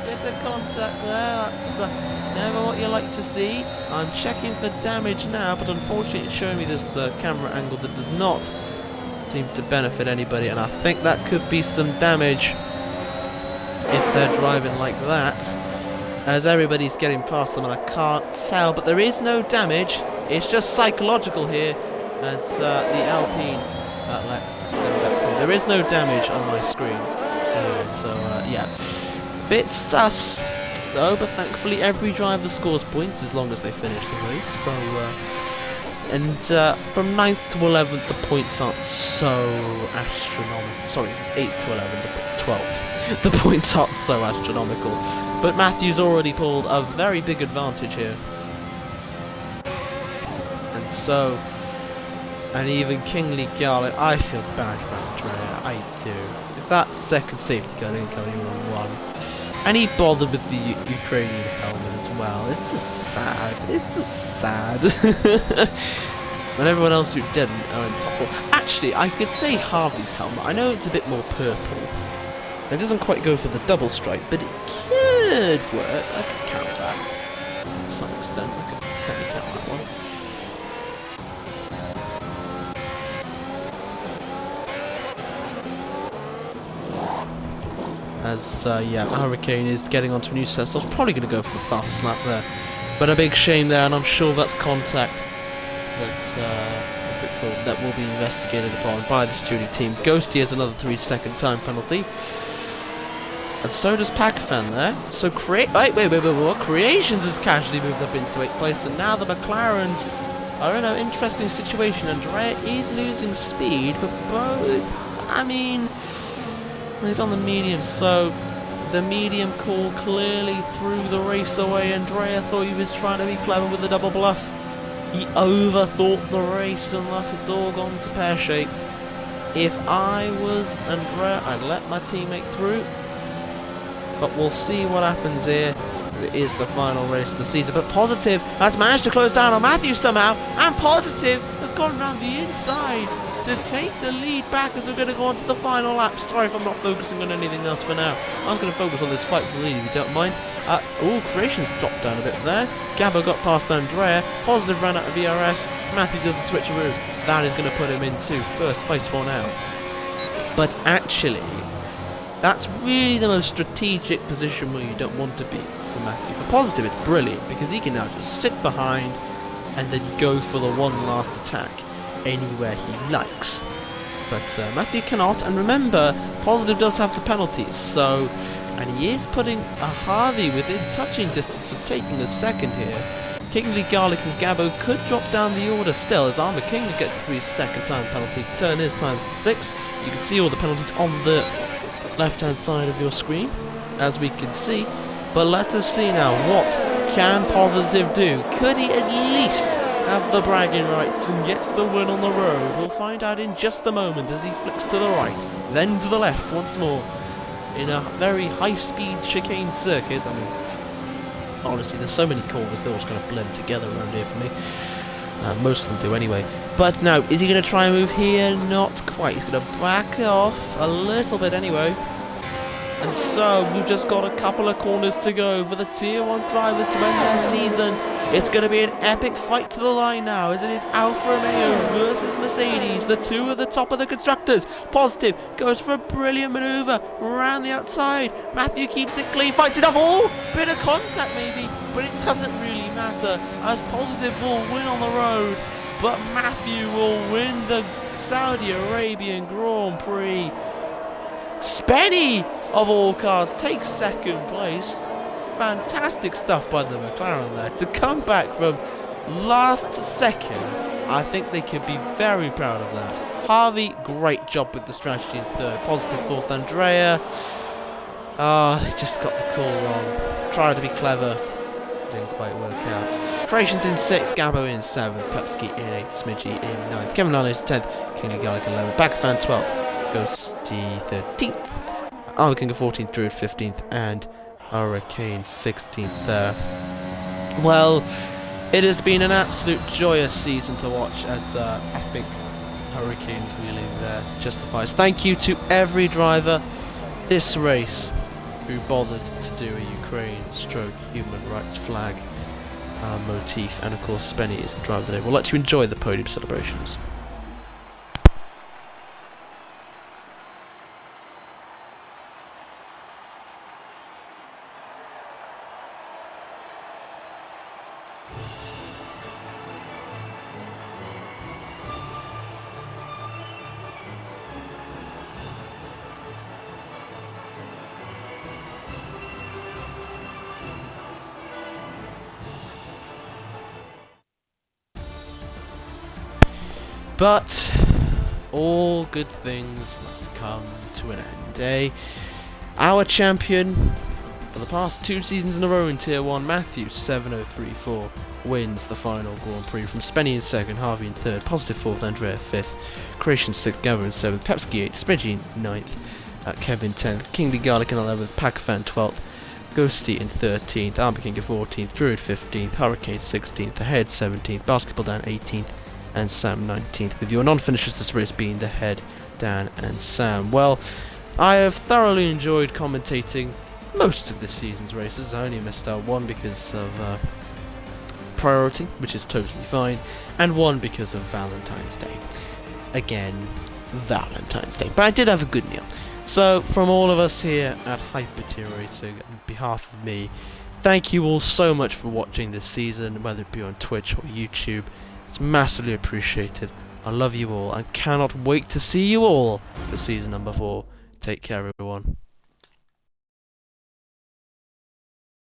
Bit of contact there. That's never what you like to see. I'm checking for damage now, but unfortunately it's showing me this camera angle that does not seem to benefit anybody, and I think that could be some damage if they're driving like that, as everybody's getting past them and I can't tell, but there is no damage. It's just psychological here, as the Alpine lets go back through. There is no damage on my screen, yeah, bit sus though, but thankfully every driver scores points as long as they finish the race. So and from 9th to 11th the points aren't so astronomical. Sorry, 8th to 11th, 12th. The points aren't so astronomical. But Matthew's already pulled a very big advantage here. And so, and even Kingly Garlic, I feel bad for Andrea, I do. If that second safety car didn't come, he would have won. And he bothered with the Ukrainian helmet as well. It's just sad. It's just sad. And everyone else who didn't are in top 4. Actually, I could say Harvey's helmet. I know it's a bit more purple. It doesn't quite go for the double stripe, but it could work. I could count that to some extent. I could certainly count that one. As, yeah, Hurricane is getting onto a new set, so I was probably going to go for the fast slap there. But a big shame there, and I'm sure that's contact that will be investigated upon by the security team. Ghosty has another 3-second time penalty. And so does Packfan there. So, wait, Creations has casually moved up into 8th place, and now the McLarens are in an interesting situation. Andrea is losing speed, but both, I mean, he's on the medium, so the medium call clearly threw the race away. Andrea thought he was trying to be clever with the double bluff. He overthought the race, and thus it's all gone to pear-shaped. If I was Andrea, I'd let my teammate through. But we'll see what happens here. It is the final race of the season. But Positive has managed to close down on Matthews somehow. And Positive has gone around the inside to take the lead back as we're going to go on to the final lap. Sorry if I'm not focusing on anything else for now. I'm going to focus on this fight for the lead if you don't mind. Creations dropped down a bit there. Gabbo got past Andrea. Positive ran out of VRS. Matthew does the switcheroo. That is going to put him into first place for now. But actually, that's really the most strategic position where you don't want to be for Matthew. For Positive, it's brilliant because he can now just sit behind and then go for the one last attack anywhere he likes. But Matthew cannot, and remember, Positive does have the penalties, so... And he is putting a Harvey within touching distance of taking a second here. Kingly, Garlic and Gabbo could drop down the order still, as Armour King gets to his second time penalty to turn his time to 6. You can see all the penalties on the left-hand side of your screen, as we can see. But let us see now, what can Positive do? Could he at least have the bragging rights and get the win on the road? We'll find out in just a moment as he flicks to the right, then to the left once more, in a very high-speed chicane circuit. I mean, honestly, there's so many corners, they're all just going to blend together around here for me. Most of them do anyway. But now, is he going to try and move here? Not quite. He's going to back off a little bit anyway. And so, we've just got a couple of corners to go for the Tier 1 drivers to end their season. It's going to be an epic fight to the line now, as it is Alfa Romeo versus Mercedes, the two at the top of the constructors. Positive goes for a brilliant manoeuvre around the outside. Matthew keeps it clean, fights it off. Oh, bit of contact maybe, but it doesn't really matter, as Positive will win on the road, but Matthew will win the Saudi Arabian Grand Prix. Spenny, of all cars, takes second place. Fantastic stuff by the McLaren there. To come back from last second, I think they could be very proud of that. Harvey, great job with the strategy in third. Positive fourth, Andrea. He just got the call wrong. Tried to be clever. Didn't quite work out. Creations in 6th, Gabbo in 7th, Pepski in 8th, Smidgy in 9th, Kevin Lally 10th, Kingly Garlic 11th, Backfan 12th, Ghosty 13th, Armour King 14th, Druid 15th, and Hurricane 16th there. Well, it has been an absolute joyous season to watch, as I think Hurricane's wheeling there justifies. Thank you to every driver this race who bothered to do a Ukraine stroke human rights flag motif, and of course Spenny is the driver today. We'll let you enjoy the podium celebrations. But all good things must come to an end, eh? Our champion for the past 2 seasons in a row in Tier 1, Matthew 7034, wins the final Grand Prix from Spenny in 2nd, Harvey in 3rd, Positive 4th, Andrea 5th, Creation 6th, Gavin in 7th, Pepski 8th, Smidgy in 9th, Kevin 10th, Kingly Garlic in 11th, Packfan 12th, Ghosty in 13th, Armour King in 14th, Druid 15th, Hurricane 16th, Ahead 17th, Basketball Dan 18th, and Sam 19th, with your non-finishers this race being the Head, Dan and Sam. Well, I have thoroughly enjoyed commentating most of this season's races. I only missed out one because of priority, which is totally fine, and one because of Valentine's Day. Again, Valentine's Day. But I did have a good meal. So, from all of us here at Hyper Tier Racing, on behalf of me, thank you all so much for watching this season, whether it be on Twitch or YouTube. It's massively appreciated. I love you all and cannot wait to see you all for season number 4. Take care, everyone.